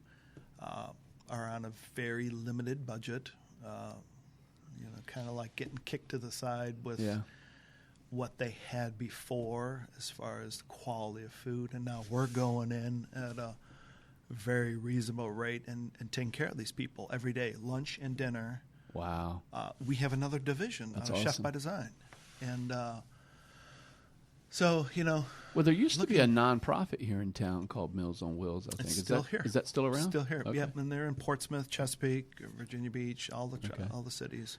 are on a very limited budget, kind of like getting kicked to the side with what they had before as far as the quality of food. And now we're going in at a very reasonable rate and taking care of these people every day, lunch and dinner. Wow. We have another division, That's Chef awesome. by Design. And so, Well, there used to be a nonprofit here in town called Meals on Wheels, I think. it's still here. Is that still around? Still here. Okay. Yep, and they're in Portsmouth, Chesapeake, Virginia Beach, all the cities.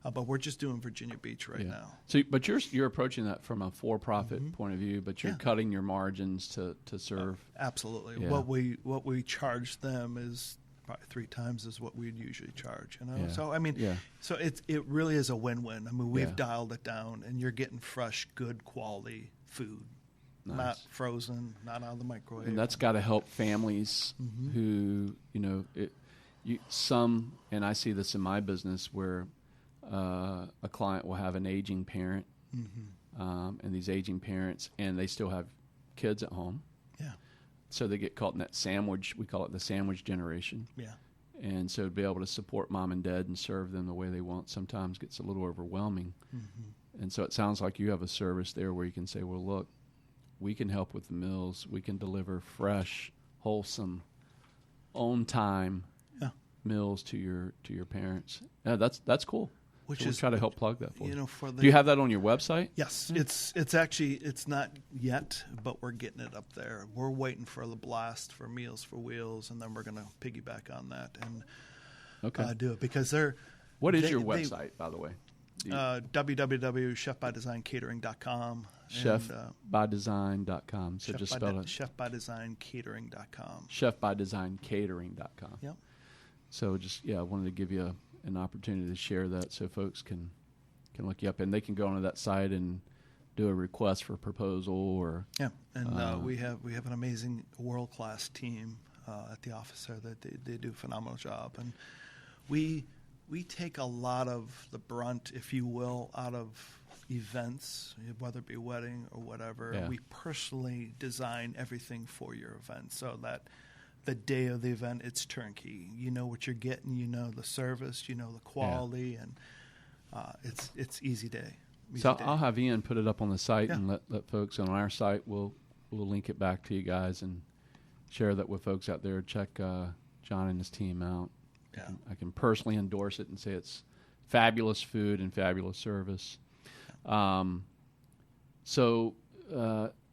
But we're just doing Virginia Beach right now. So, but you're approaching that from a for-profit point of view, but you're cutting your margins to serve. Absolutely. Yeah. What we charge them is probably 3 times as what we'd usually charge. Yeah. So I mean, so it really is a win-win. I mean, we've dialed it down, and you're getting fresh, good quality food, not frozen, not out of the microwave. And that's got to help families who some, and I see this in my business where a client will have an aging parent, and these aging parents, and they still have kids at home. Yeah. So they get caught in that sandwich. We call it the sandwich generation. Yeah. And so to be able to support mom and dad and serve them the way they want sometimes gets a little overwhelming. Mm-hmm. And so it sounds like you have a service there where you can say, well, look, we can help with the meals. We can deliver fresh, wholesome, on time meals to your parents. Yeah, that's cool. Which so we'll is try to help plug that for you. Do you have that on your website? Yes, it's actually not yet, but we're getting it up there. We're waiting for the blast for Meals for Wheels, and then we're going to piggyback on that and do it because they're. What is your website, by the way? www.chefbydesigncatering.com. Chefbydesign.com. So just spell it. Chefbydesigncatering.com. Chefbydesigncatering.com. Yep. So I wanted to give you an opportunity to share that so folks can look you up, and they can go onto that site and do a request for proposal or we have an amazing world-class team at the office there that they do a phenomenal job, and we take a lot of the brunt, if you will, out of events, whether it be wedding or whatever. We personally design everything for your event so that the day of the event, it's turnkey. You know what you're getting. You know the service. You know the quality, and it's easy day. I'll have Ian put it up on the site and let folks on our site. We'll link it back to you guys and share that with folks out there. Check John and his team out. Yeah. I can personally endorse it and say it's fabulous food and fabulous service.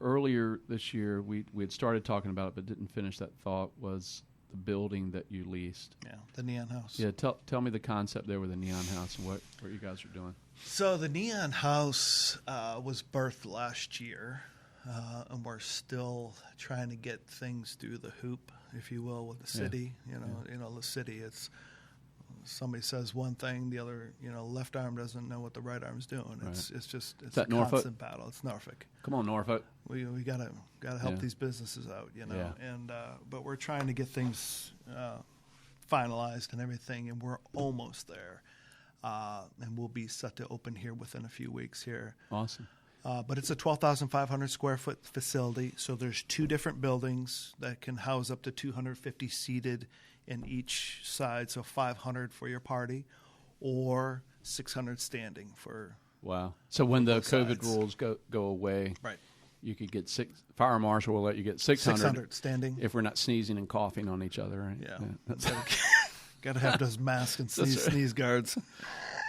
Earlier this year, we had started talking about it, but didn't finish that thought, was the building that you leased. Yeah, the Neon House. Yeah, tell me the concept there with the Neon House and what you guys are doing. So the Neon House was birthed last year, and we're still trying to get things through the hoop, if you will, with the city. The city, it's somebody says one thing, the other, left arm doesn't know what the right arm's doing. Right. It's a constant Norfolk? battle. It's Norfolk. Come on, Norfolk. We gotta help these businesses out, and but we're trying to get things finalized and everything, and we're almost there, and we'll be set to open here within a few weeks here. Awesome. But it's a 12,500 square foot facility, so there's two different buildings that can house up to 250 seated in each side, so 500 for your party, or 600 standing for. Wow! So when the COVID sides. rules go away, right, you could get fire marshal will let you get 600 standing if we're not sneezing and coughing on each other. Right? Yeah. Got to have those masks and sneeze guards.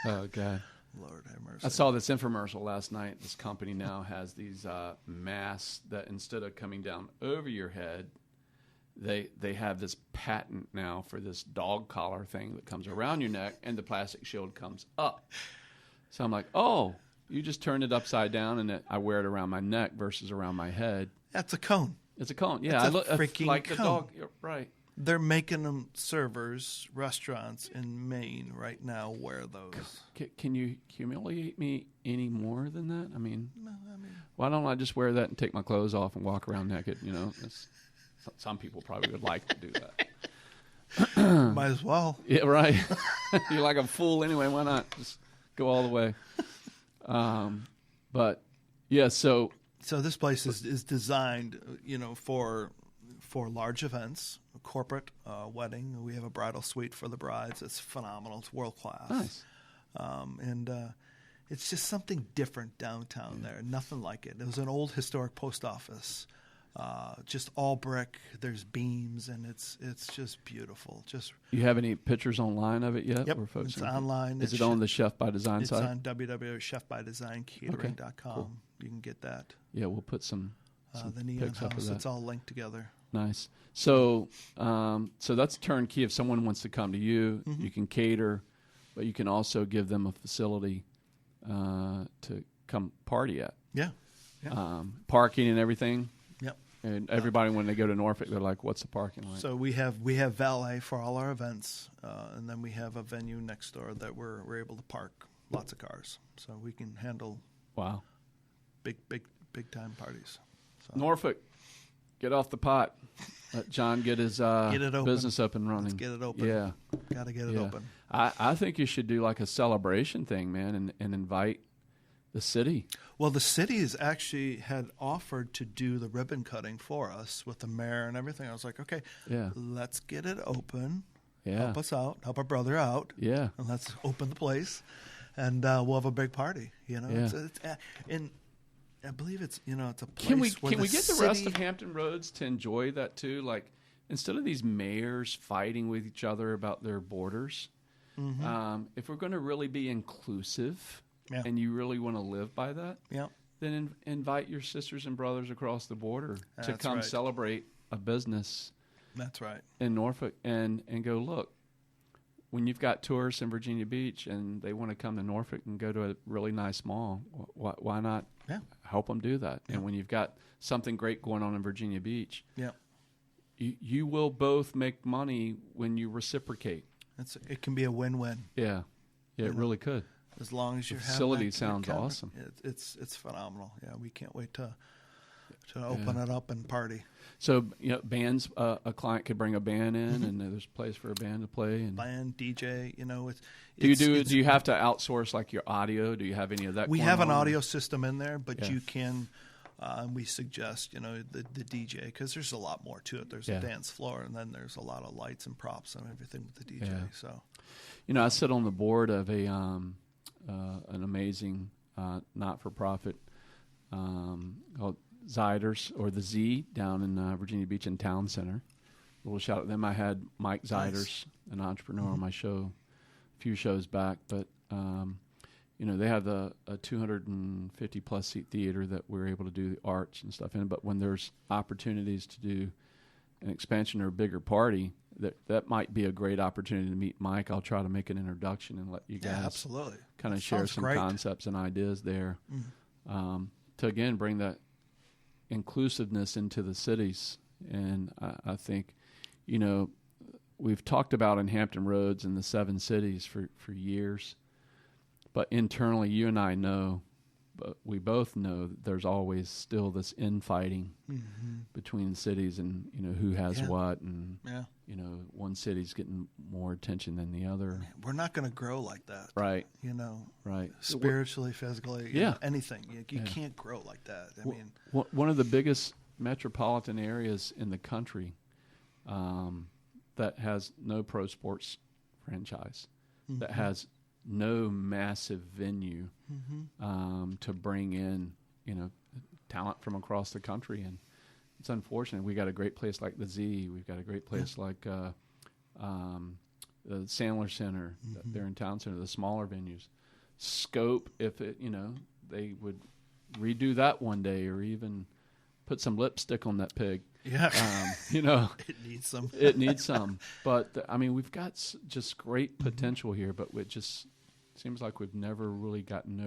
Oh God. Lord have mercy. I saw this infomercial last night. This company now has these masks that instead of coming down over your head, they have this patent now for this dog collar thing that comes around your neck, and the plastic shield comes up. So I'm like, oh, you just turned it upside down, and I wear it around my neck versus around my head. That's a cone. It's a cone. Yeah, it's a freaking like cone. the dog. Right. They're making them servers, restaurants in Maine right now wear those. Can you humiliate me any more than that? I mean, No, why don't I just wear that and take my clothes off and walk around naked? Some people probably would like to do that. Might as well. Yeah, right. You're like a fool anyway. Why not just go all the way? But yeah, so this place is designed, for large events, a corporate wedding. We have a bridal suite for the brides. It's phenomenal. It's world class. Nice. And it's just something different downtown there. Nothing like it. It was an old historic post office, just all brick. There's beams, and it's just beautiful. You have any pictures online of it yet? Yep, where folks it's online. Is it on the Chef by Design site? It's on www.chefbydesignCatering.com. Cool. You can get that. Yeah, we'll put some the Neon pics up of House. that. It's all linked together. Nice. So that's turnkey. If someone wants to come to you, you can cater, but you can also give them a facility to come party at. Yeah. Parking and everything. Yep. And everybody, when they go to Norfolk, they're like, "What's the parking like?" So we have valet for all our events, and then we have a venue next door that we're able to park lots of cars, so we can handle Wow. big time parties. So. Norfolk, get off the pot. Let John get his business up and running. Let's get it open. Yeah. Got to get it open. I think you should do like a celebration thing, man, and invite The city. Well, the city has actually had offered to do the ribbon cutting for us with the mayor and everything. I was like, okay, Yeah. let's get it open. Yeah. Help us out. Help our brother out. Yeah. And let's open the place, and we'll have a big party. You know, Yeah. and I believe it's it's a place Can we where get the city, rest of Hampton Roads to enjoy that too? Like, instead of these mayors fighting with each other about their borders, if we're going to really be inclusive, Yeah. and you really want to live by that, Yeah. then invite your sisters and brothers across the border to That's come right. celebrate a business That's right. in Norfolk and go, look, when you've got tourists in Virginia Beach and they want to come to Norfolk and go to a really nice mall, why not Yeah. help them do that? And when you've got something great going on in Virginia Beach, Yeah. you will both make money when you reciprocate. It can be a win-win Yeah, it really could. as long as you have facility that sounds covered. awesome. It's phenomenal. Yeah, we can't wait to open it up and party. So, bands, a client could bring a band in, and there's a place for a band to play. And Band, DJ, do you have to outsource like your audio? Do you have any of that? We going have an on? audio system in there, but Yeah. you can. We suggest the DJ because there's a lot more to it. There's Yeah. a dance floor, and then there's a lot of lights and props and everything with the DJ. Yeah. So I sit on the board of an amazing not-for-profit called Ziders, or the Z, down in Virginia Beach in Town Center. A little shout out to them. I had Mike Ziders, an entrepreneur, on my show a few shows back, but they have a 250-plus seat theater that we're able to do the arts and stuff in. But when there's opportunities to do an expansion or a bigger party, that might be a great opportunity to meet Mike. I'll try to make an introduction and let you guys absolutely kind of That share sounds some great. concepts and ideas there to, again, bring that inclusiveness into the cities. And I think, we've talked about in Hampton Roads and the 7 cities for years. But internally, you and I know, but we both know that there's always still this infighting between cities, and who has what, and Yeah. one city's getting more attention than the other. We're not going to grow like that, Right. Right. Spiritually, physically, anything. You can't grow like that. I mean, One of the biggest metropolitan areas in the country that has no pro sports franchise, that has no massive venue to bring in, talent from across the country. And it's unfortunate. We got a great place like the Z. We've got a great place like the Sandler Center there in Town Center, the smaller venues. Scope, if they would redo that one day, or even put some lipstick on that pig. yeah, it needs some. It needs some. But, we've got just great potential here, but it just seems like we've never really gotten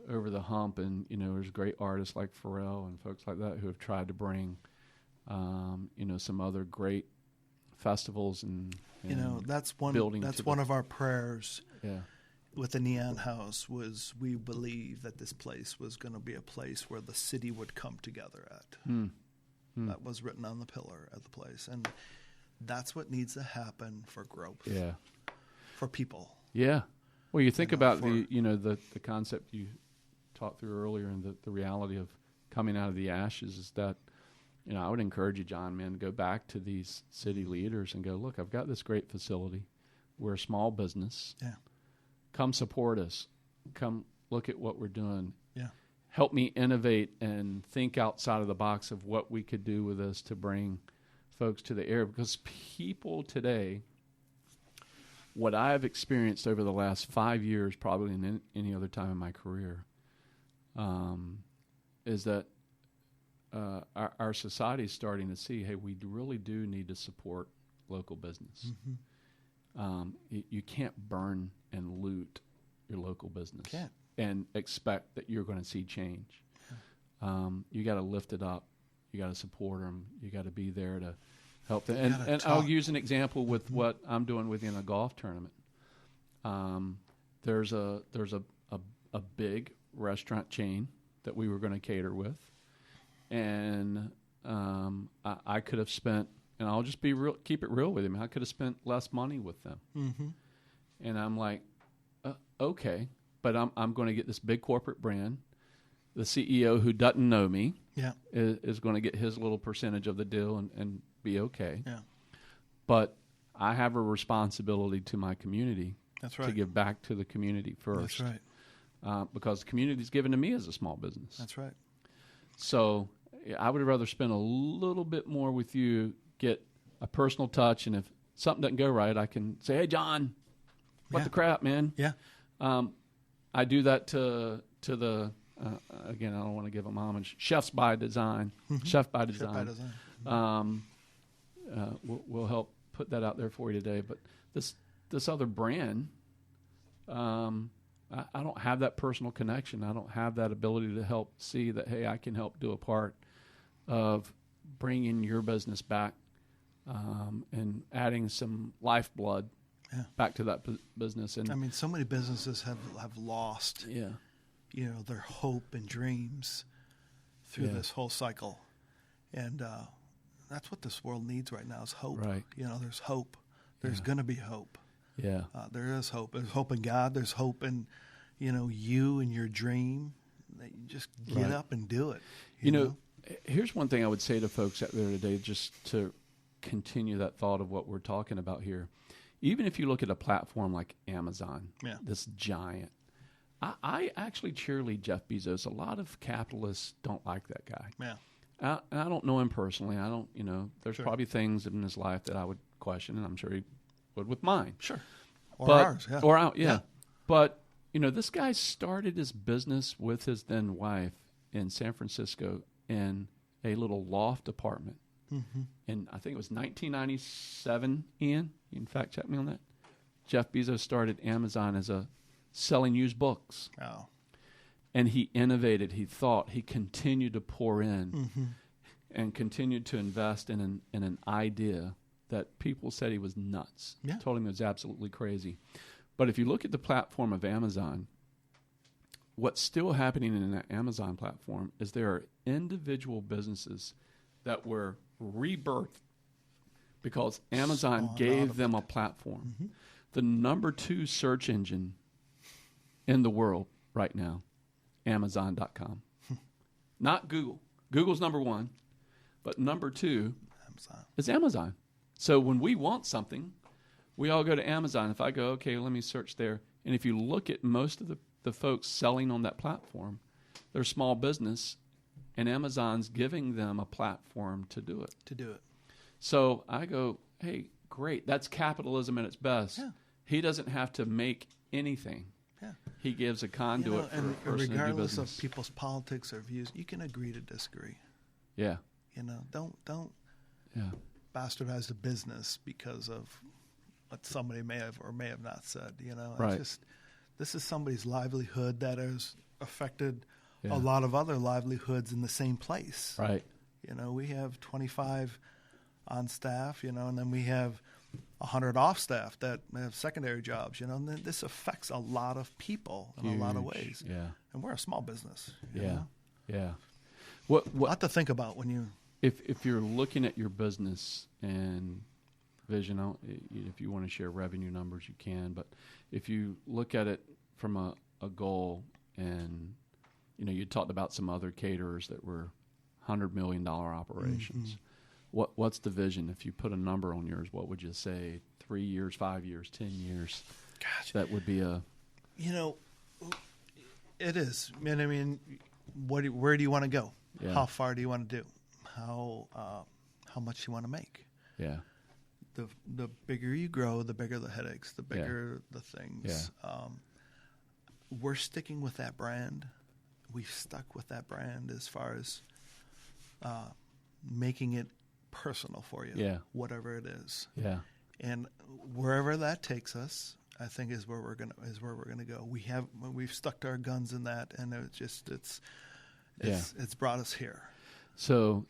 over the hump. And, there's great artists like Pharrell and folks like that who have tried to bring, some other great festivals and that's one. building That's to one the- of our prayers. Yeah. With the Neon House was we believe that this place was going to be a place where the city would come together at. That was written on the pillar of the place, and that's what needs to happen for growth. Yeah. For people. Yeah. Well, you think about for- the concept you talked through earlier, and the reality of coming out of the ashes is that, I would encourage you, John, man, to go back to these city leaders and go, look, I've got this great facility. We're a small business. Yeah. Come support us. Come look at what we're doing. Yeah. Help me innovate and think outside of the box of what we could do with this to bring folks to the area. Because people today, what I've experienced over the last 5 years, probably in any other time in my career, is that our society is starting to see, hey, we really do need to support local business. You can't burn and loot your local business and expect that you're going to see change. You got to lift it up. You got to support them. You got to be there to help them. And I'll use an example with what I'm doing within a golf tournament. There's a big restaurant chain that we were going to cater with, and I could have spent, and I'll just keep it real with him. I could have spent less money with them. And I'm like, okay, but I'm going to get this big corporate brand. The CEO who doesn't know me Yeah. is going to get his little percentage of the deal and be okay. Yeah. But I have a responsibility to my community. That's right. To give back to the community first. That's right. Because the community is given to me as a small business. That's right. So I would rather spend a little bit more with you, get a personal touch, and if something doesn't go right, I can say, "Hey, John, what the crap, man?" Yeah. I do that to the again. I don't want to give them homage. Chefs by Design, Chef by Design. Chef by Design. We'll help put that out there for you today. But this other brand, I don't have that personal connection. I don't have that ability to help see that, hey, I can help do a part of bringing your business back and adding some lifeblood back to that business. And I mean, so many businesses have lost, their hope and dreams through this whole cycle. And that's what this world needs right now is hope. Right. There's hope. There's going to be hope. Yeah. There is hope. There's hope in God. There's hope in, you and your dream. That you just get up and do it. You know, here's one thing I would say to folks out there today, just to continue that thought of what we're talking about here. Even if you look at a platform like Amazon, this giant, I actually cheerlead Jeff Bezos. A lot of capitalists don't like that guy. Yeah. I don't know him personally. I don't, there's probably things in his life that I would question, and I'm sure he would with mine. Sure. Or ours, yeah. Or out, yeah. But, this guy started his business with his then wife in San Francisco in a little loft apartment. Mm-hmm. And I think it was 1997, Ian. You can fact check me on that. Jeff Bezos started Amazon as selling used books. Oh. And he innovated, he thought, he continued to pour in and continued to invest in an idea that people said he was nuts. Yeah. Told him it was absolutely crazy. But if you look at the platform of Amazon, what's still happening in that Amazon platform is there are individual businesses that were rebirthed because Amazon gave them a platform. Mm-hmm. The number 2 search engine in the world right now, Amazon.com. Not Google. Google's number 1, but number 2 is Amazon. So when we want something, we all go to Amazon. If I go, okay, let me search there. And if you look at most of the folks selling on that platform, they're small business, and Amazon's giving them a platform to do it. So I go, hey, great. That's capitalism at its best. Yeah. He doesn't have to make anything. Yeah. He gives a conduit for a person to do business. Regardless of people's politics or views, you can agree to disagree. Yeah. Don't bastardize the business because of what somebody may have or may have not said. Right. This is somebody's livelihood that has affected a lot of other livelihoods in the same place. Right. We have 25 on staff, and then we have 100 off staff that have secondary jobs, and then this affects a lot of people in a lot of ways. Yeah. And we're a small business. Yeah. A lot to think about when you... If you're looking at your business and vision, if you want to share revenue numbers, you can. But if you look at it from a goal, and you talked about some other caterers that were $100 million operations. Mm-hmm. What's the vision? If you put a number on yours, what would you say? 3 years, 5 years, 10 years? Gosh, that would be a. It is. I mean, where do you want to go? Yeah. How far do you want to do? How much you want to make? Yeah. The bigger you grow, the bigger the headaches, the bigger the things. Yeah. We're sticking with that brand. We've stuck with that brand as far as making it personal for you, whatever it is. Yeah. And wherever that takes us, I think is where we're gonna go. We've stuck to our guns in that, and it's brought us here. So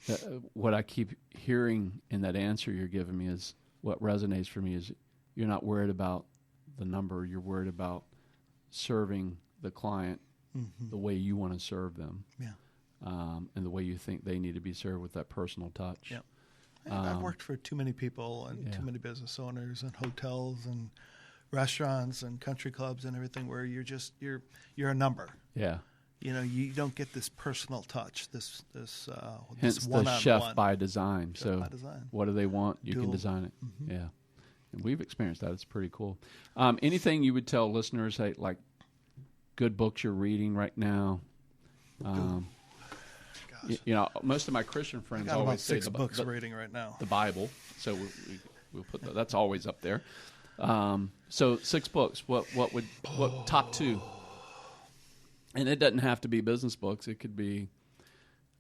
what I keep hearing in that answer you're giving me is what resonates for me is you're not worried about the number. You're worried about serving the client the way you want to serve them. Yeah. And the way you think they need to be served with that personal touch. Yeah. I've worked for too many people and too many business owners and hotels and restaurants and country clubs and everything where you're a number. Yeah. You know, you don't get this personal touch. This Hence the one-on-one. chef by design. Chef So by design. what do they want? You can Dual. design it. Yeah. And we've experienced that. It's pretty cool. Anything you would tell listeners, hey, like good books you're reading right now? You know, most of my Christian I friends got about always say 6 books reading right now. the Bible. So we'll put that's always up there. So 6 books. What top 2? And it doesn't have to be business books. It could be,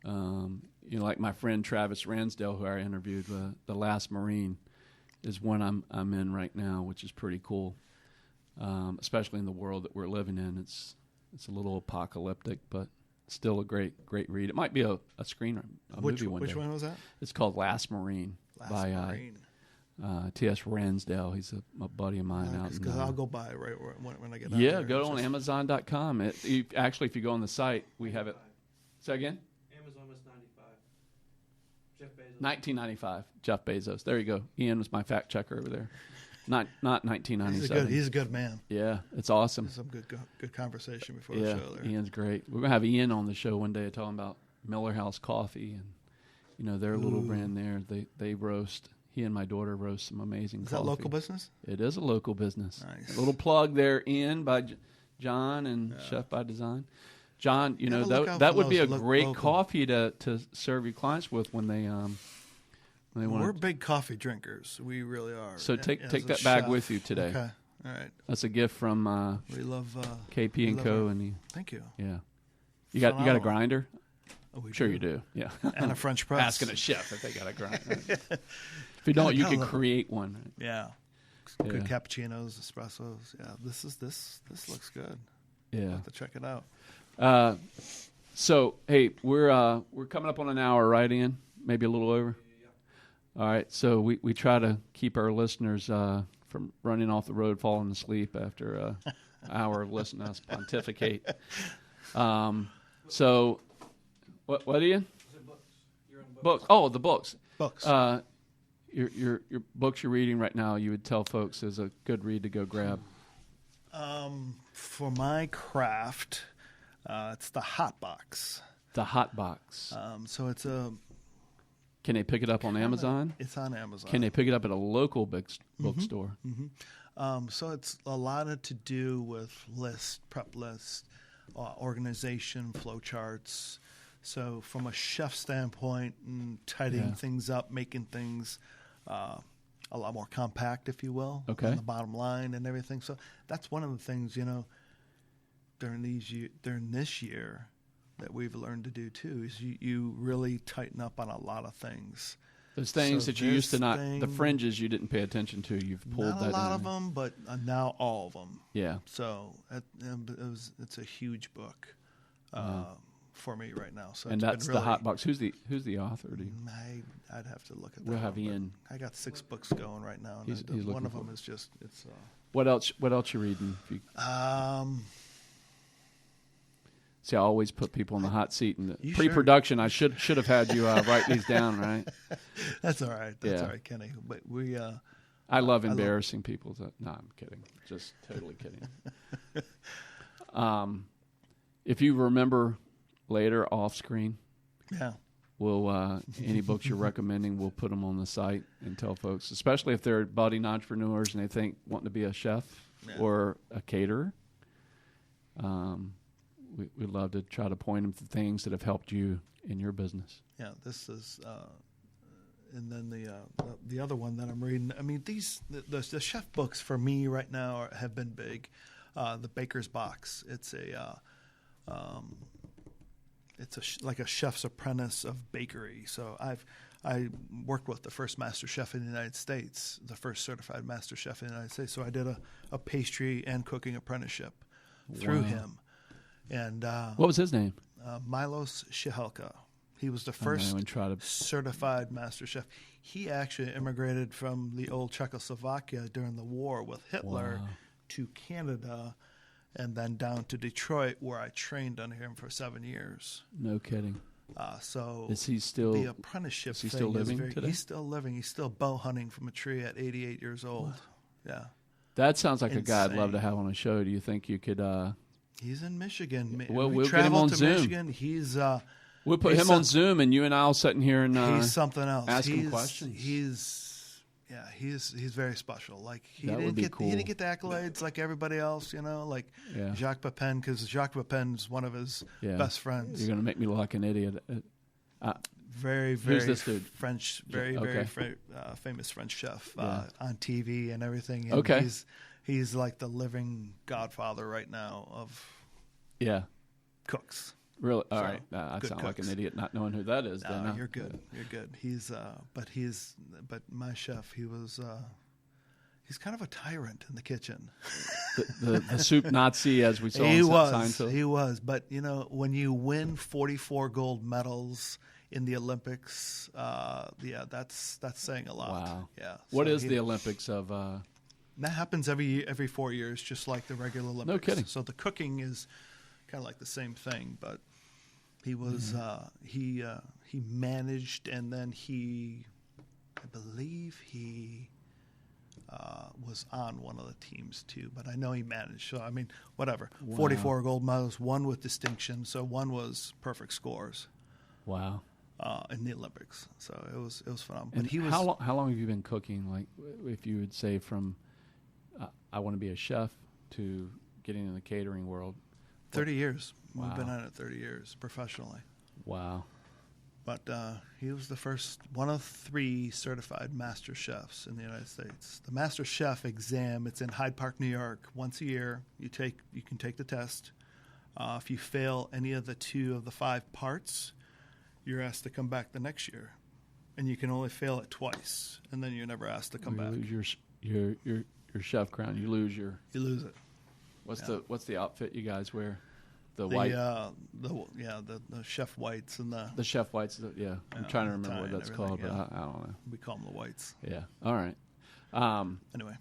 like my friend Travis Ransdale, who I interviewed. The Last Marine is one I'm in right now, which is pretty cool. Especially in the world that we're living in, it's a little apocalyptic, but still a great read. It might be a movie one day. Which one was that? It's called Last Marine by Marine. T.S. Ransdale. He's a buddy of mine out. Because I'll go buy it right when I get out Yeah, there. go on Amazon.com. Actually, if you go on the site, we have it. Say again? Amazon was 95. Jeff Bezos. $19.95. Jeff Bezos. There you go. Ian was my fact checker over there. Not 1997. He's a good man. Yeah, it's awesome. Some good conversation before Yeah, the show there. Ian's great. We're gonna have Ian on the show one day talking about Miller House Coffee and their little brand there. They roast. He and my daughter roast some amazing coffee. Is that local business? It is a local business. Nice. A little plug there, Ian by John and Chef by Design. John, that would be a great local coffee to serve your clients with when they want. We're big coffee drinkers. We really are. So take As a that bag chef. with you today. Okay. All right. That's a gift from We love KP and love Co. our- and Thank you. you got a Phenomenal. grinder? Oh, we Sure you do. Yeah. And a French press. Asking a chef if they got a grinder. If you don't, you can create one. Yeah. Yeah. Good cappuccinos, espressos. Yeah. This looks good. Yeah. I'll have to check it out. So hey, we're coming up on an hour, right, Ian? Maybe a little over. All right. So we try to keep our listeners from running off the road, falling asleep after an hour of listening to us pontificate. So what Ian? Books. Oh, the books. Books. Your books you're reading right now, you would tell folks is a good read to go grab. For my craft, it's the Hotbox. The Hotbox. So it's a. Can they pick it up on Amazon? It's on Amazon. Can they pick it up at a local bookstore? So it's a lot to do with prep lists, organization, flow charts. So from a chef standpoint, tidying things up, making things a lot more compact, if you will, Okay. on the bottom line and everything. So that's one of the things, during this year that we've learned to do too, is you really tighten up on a lot of things. Those things So that you used to this not, the thing- fringes you didn't pay attention to, you've pulled Not that a lot in. of them, but now all of them. Yeah. So it's a huge book for me right now. So And it's that's been the really, Hotbox. Who's the author? Do you? I'd have to look at that. We'll have one, but Ian. I got 6 books going right now, and He's one looking of for them it. is just it's. What else you reading? If you, see, I always put people in the hot seat. In the You pre-production, I should have had you write these down, right? That's all right. That's Yeah. all right, Kenny. But we. I love embarrassing people. No, I'm kidding. Just totally kidding. If you remember later off screen, Yeah. we'll any books you're recommending, we'll put them on the site and tell folks, especially if they're budding entrepreneurs and they think wanting to be a chef or a caterer. We'd love to try to point them to things that have helped you in your business. Yeah, this is, and then the other one that I'm reading. I mean, the chef books for me right now have been big. The Baker's Box. It's like a chef's apprentice of bakery. So I worked with the first master chef in the United States, the first certified master chef in the United States. So I did a pastry and cooking apprenticeship through him. And What was his name? Milos Cihelka. He was the first and try to- certified master chef. He actually immigrated from the old Czechoslovakia during the war with Hitler to Canada and then down to Detroit, where I trained under him for 7 years. No kidding. So Is he still? the apprenticeship is he thing still is living today? He's still living. He's still bow hunting from a tree at 88 years old. Yeah. That sounds like a guy I'd love Insane. to have on a show. Do you think you could? He's in Michigan. Well, We we'll get him traveled on to Zoom. Michigan. He's We'll put he's him on Zoom, and you and I'll sit in here and he's something else. ask him he's, questions. He's very special. Like he That didn't would be get cool. he didn't get the accolades like everybody else, like Yeah. Jacques Pepin, because Jacques Pepin's one of his Yeah. best friends. You're going to make me look like an idiot. Very, very this dude? French, very, Okay. very famous French chef Yeah. on TV and everything. And Okay. he's like the living godfather right now of Yeah. cooks. Really? All So, right. I good sound like an cooks. idiot not knowing who that is. No, then, huh? you're good. You're good. But my chef, he's kind of a tyrant in the kitchen. The soup Nazi, as we saw He in was. Seinfeld. He was. But, when you win 44 gold medals in the Olympics, that's saying a lot. Wow. Yeah. What So is the Olympics of? That happens every 4 years, just like the regular Olympics. kidding. So the cooking is kind of like the same thing, but he was he managed, and then I believe he was on one of the teams too. But I know he managed. So I mean, whatever. Wow. 44 gold medals, one with distinction. So one was perfect scores Wow. in the Olympics. So it was phenomenal. And But he was how long have you been cooking? Like, if you would say from I want to be a chef to getting in the catering world. 30 years. Wow. We've been at it 30 years professionally. Wow. But he was the first one of 3 certified master chefs in the United States. The master chef exam, it's in Hyde Park, New York. Once a year, you can take the test. If you fail any of the 2 of the 5 parts, you're asked to come back the next year, and you can only fail it twice, and then you're never asked to come You back. lose your chef crown. You lose your. You lose it. What's the outfit you guys wear? The The white. the chef whites and The chef whites. Yeah, I'm trying to remember what tie and that's called, everything, but I don't know. we call them the whites. Yeah. All right. Anyway,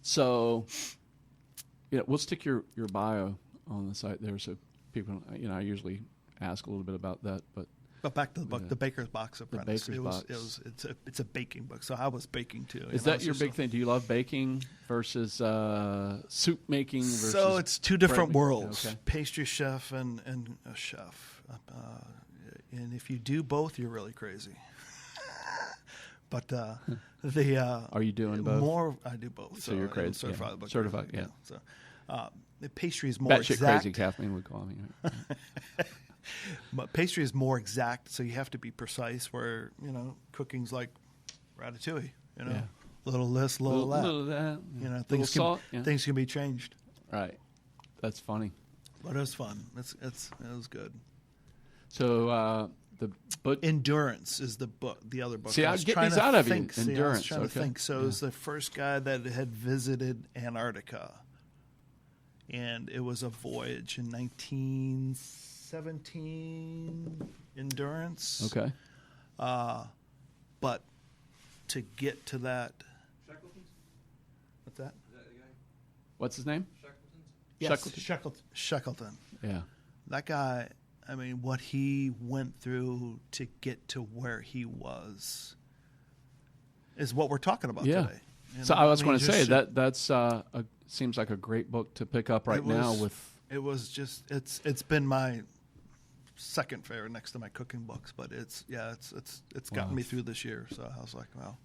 So, we'll stick your bio on the site there, so people. I usually ask a little bit about that, but but back to the book, The Baker's Box Apprentice. Baker's Box. It's a baking book, so I was baking too. is that your big thing? Do you love baking versus soup making? Versus So it's 2 different bread? worlds: Okay. pastry chef and a chef. And if you do both, you're really crazy. But Are you doing both? More, I do both. So you're I'm crazy, certified. yeah. book Certified, crazy, yeah. So the pastry is more Batshit exact. crazy, Kathleen would call me. But pastry is more exact, so you have to be precise. Where cooking's like ratatouille. Yeah. Little this, little that. Little of that. Things Little can salt. Yeah. things can be changed. Right. That's funny. But it was fun. It was good. So but Endurance is the book. The other book. See, I I'd was get trying these to out of you. think. See, I was Endurance, trying to okay. think. So it was the first guy that had visited Antarctica, and it was a voyage in 1917. Endurance. okay. But to get to that. What's that? What's his name? Yes, Shackleton? Shackleton. Yeah. That guy, I mean, what he went through to get to where he was is what we're talking about Yeah. today. So I was mean, going to say just- that's seems like a great book to pick up right it now. was- With It was just it's been my second favorite next to my cooking books, but it's gotten Wow. me through this year. So I was like, wow,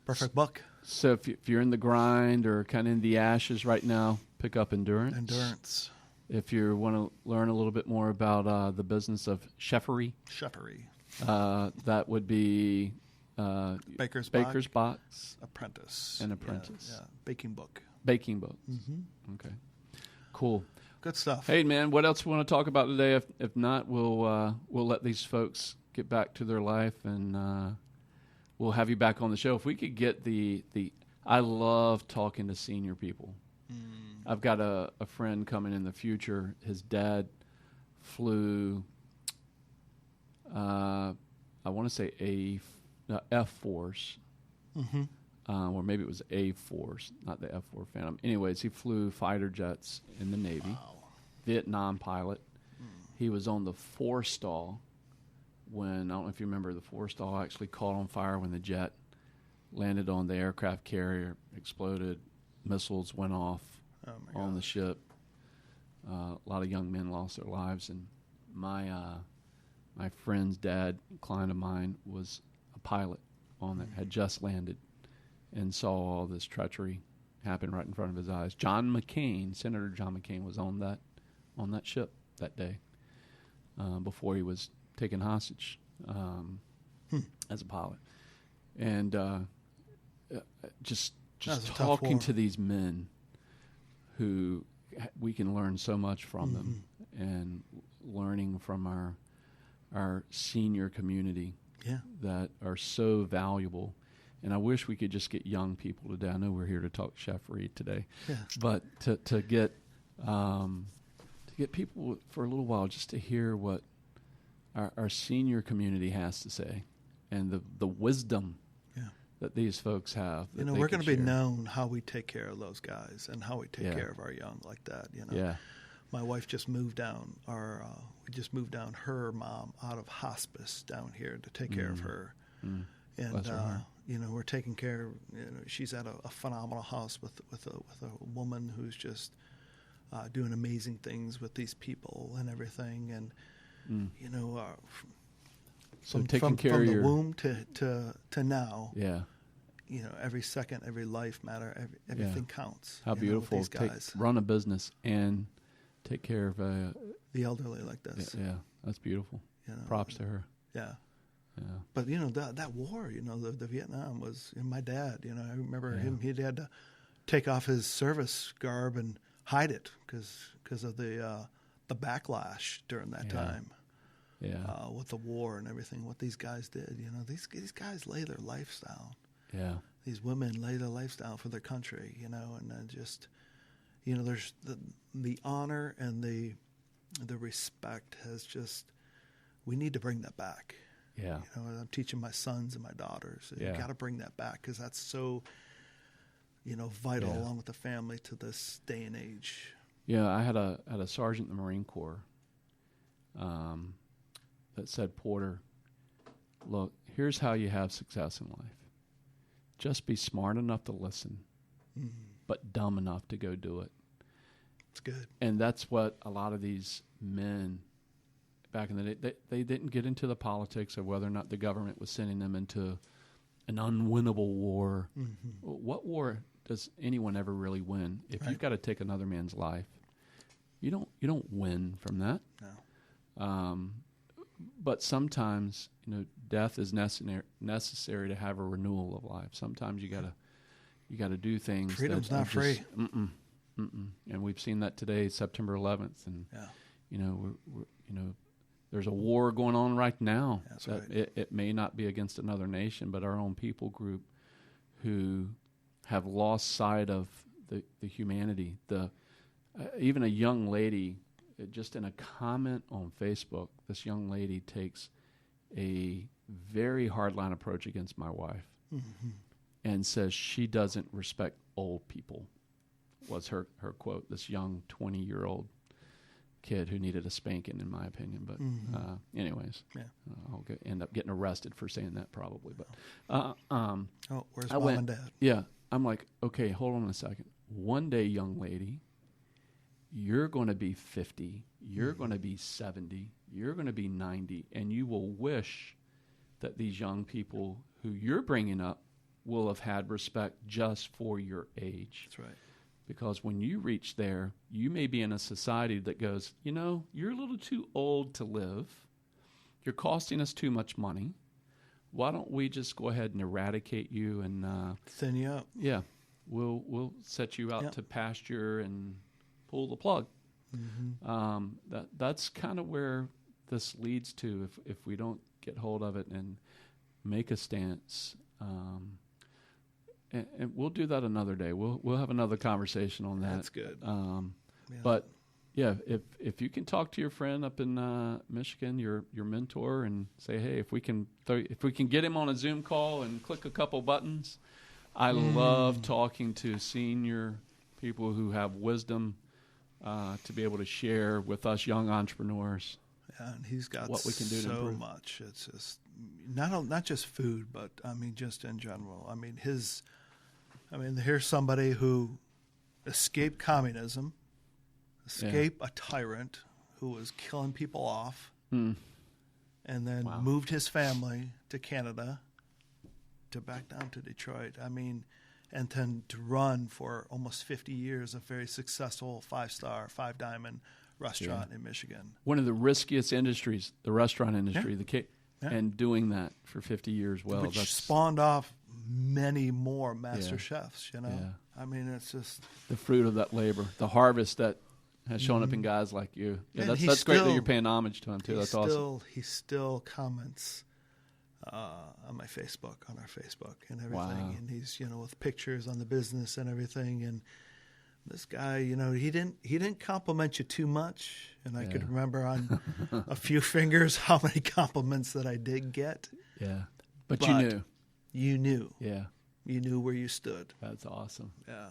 perfect book. so if you're in the grind or kind of in the ashes right now, pick up Endurance. Endurance, If you want to learn a little bit more about the business of chefery, chefery, that would be Baker's Box, Apprentice, An Apprentice. yeah, baking book. baking books. Mm-hmm. Okay, cool. Good stuff. Hey man, what else we want to talk about today? If not, we'll let these folks get back to their life, and we'll have you back on the show. If we could get the I love talking to senior people. I've got a friend coming in the future. His dad flew, I want to say F Force, or maybe it was A Force, not the F4 Phantom. Anyways, he flew fighter jets in the Navy, Vietnam pilot. He was on the forestall when, I don't know if you remember, the forestall actually caught on fire when the jet landed on the aircraft carrier, exploded. missiles went off on the ship. A lot of young men lost their lives, and my friend's dad, a client of mine, was a pilot on that, had just landed, and saw all this treachery happen right in front of his eyes. Senator John McCain, was on that ship that day before he was taken hostage as a pilot, and just talking to these men who we can learn so much from them, and learning from our senior community that are so valuable. And I wish we could just get young people today. I know we're here to talk Chef Reed today, but to get people for a little while just to hear what our senior community has to say, and the wisdom that these folks have. We're going to be known how we take care of those guys and how we take care of our young like that. My wife just moved down. We just moved down her mom out of hospice down here to take care of her, and we're taking care. She's at a phenomenal house with a woman who's just doing amazing things with these people and everything, and so taking care from of the your womb to now. Yeah. Every second, every life matter. Everything counts. How beautiful! These guys. Run a business and take care of the elderly like this. Yeah, that's beautiful. Props to her. Yeah. But that war, the Vietnam was. My dad, I remember him. He had to take off his service garb and hide it because of the backlash during that time. Yeah. With the war and everything, what these guys did. These guys lay their lives down. Yeah. These women lay their lives down for their country, and then just, there's the honor and the respect has just, we need to bring that back. Yeah. I'm teaching my sons and my daughters. You got to bring that back because that's so, vital along with the family to this day and age. Yeah, I had a sergeant in the Marine Corps that said, Porter, look, here's how you have success in life. Just be smart enough to listen, but dumb enough to go do it. It's good. And that's what a lot of these men back in the day, they didn't get into the politics of whether or not the government was sending them into an unwinnable war. What war does anyone ever really win? If you've got to take another man's life, you don't win from that. No. But sometimes, death is necessary to have a renewal of life. Sometimes you gotta do things. Freedom's not free. And we've seen that today, September 11th, and we're there's a war going on right now. That's that right. It may not be against another nation, but our own people group who have lost sight of the humanity. Even a young lady. Just in a comment on Facebook, this young lady takes a very hardline approach against my wife and says she doesn't respect old people, was her quote. This young 20-year-old kid who needed a spanking, in my opinion. But anyways, I'll end up getting arrested for saying that probably. But where's mom and dad? Yeah, I'm like, okay, hold on a second. One day, young lady, you're going to be 50, you're going to be 70, you're going to be 90, and you will wish that these young people who you're bringing up will have had respect just for your age. That's right. Because when you reach there, you may be in a society that goes, you're a little too old to live. You're costing us too much money. Why don't we just go ahead and eradicate you and thin you up? Yeah, we'll set you out to pasture and pull the plug. That's kind of where this leads to if we don't get hold of it and make a stance. And we'll do that another day. We'll have another conversation on that. That's good. But yeah, if you can talk to your friend up in Michigan, your mentor, and say, hey, if we can get him on a Zoom call and click a couple buttons. I love talking to senior people who have wisdom. To be able to share with us young entrepreneurs, and he's got what we can do to so improve. much. It's just not just food, but just in general. Here's somebody who escape communism, escape a tyrant who was killing people off, and then moved his family to Canada to back down to Detroit. I mean, and then to run for almost 50 years a very successful 5-star, 5-diamond restaurant in Michigan. One of the riskiest industries, the restaurant industry, and doing that for 50 years. Well, which that's spawned off many more master chefs. You know, I mean, it's just the fruit of that labor, the harvest that has shown up in guys like you. Yeah, that's great that you're paying homage to him too. That's awesome. He still comments on my Facebook, on our Facebook, and everything. Wow. And he's with pictures on the business and everything. And this guy, he didn't compliment you too much. And I could remember on a few fingers how many compliments that I did get. Yeah, but you knew. You knew. Yeah. You knew where you stood. That's awesome. Yeah.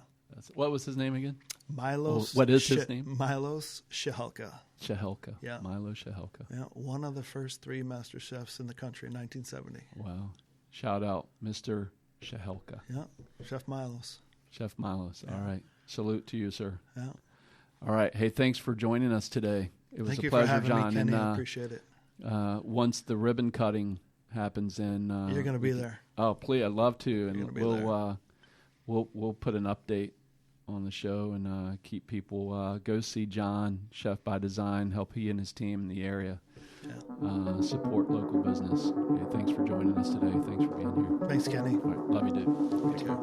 What was his name again? Milos. What is his name? Milos Cihelka. Cihelka. Yeah. Milos Cihelka. Yeah. One of the first 3 master chefs in the country in 1970. Wow. Shout out, Mr. Cihelka. Yeah. Chef Milos. Chef Milos. Yeah. All right. Salute to you, sir. Yeah. All right. Hey, thanks for joining us today. It was Thank a you pleasure, for having John. me, Kenny. And I appreciate it. Once the ribbon cutting happens, and you're going to be there. Oh, please! I'd love to, and we'll we'll put an update on the show and keep people go see John, Chef by Design. Help he and his team in the area. Yeah. Support local business. Hey, thanks for joining us today. Thanks for being here. Thanks, Kenny. All right, love you, dude. You too.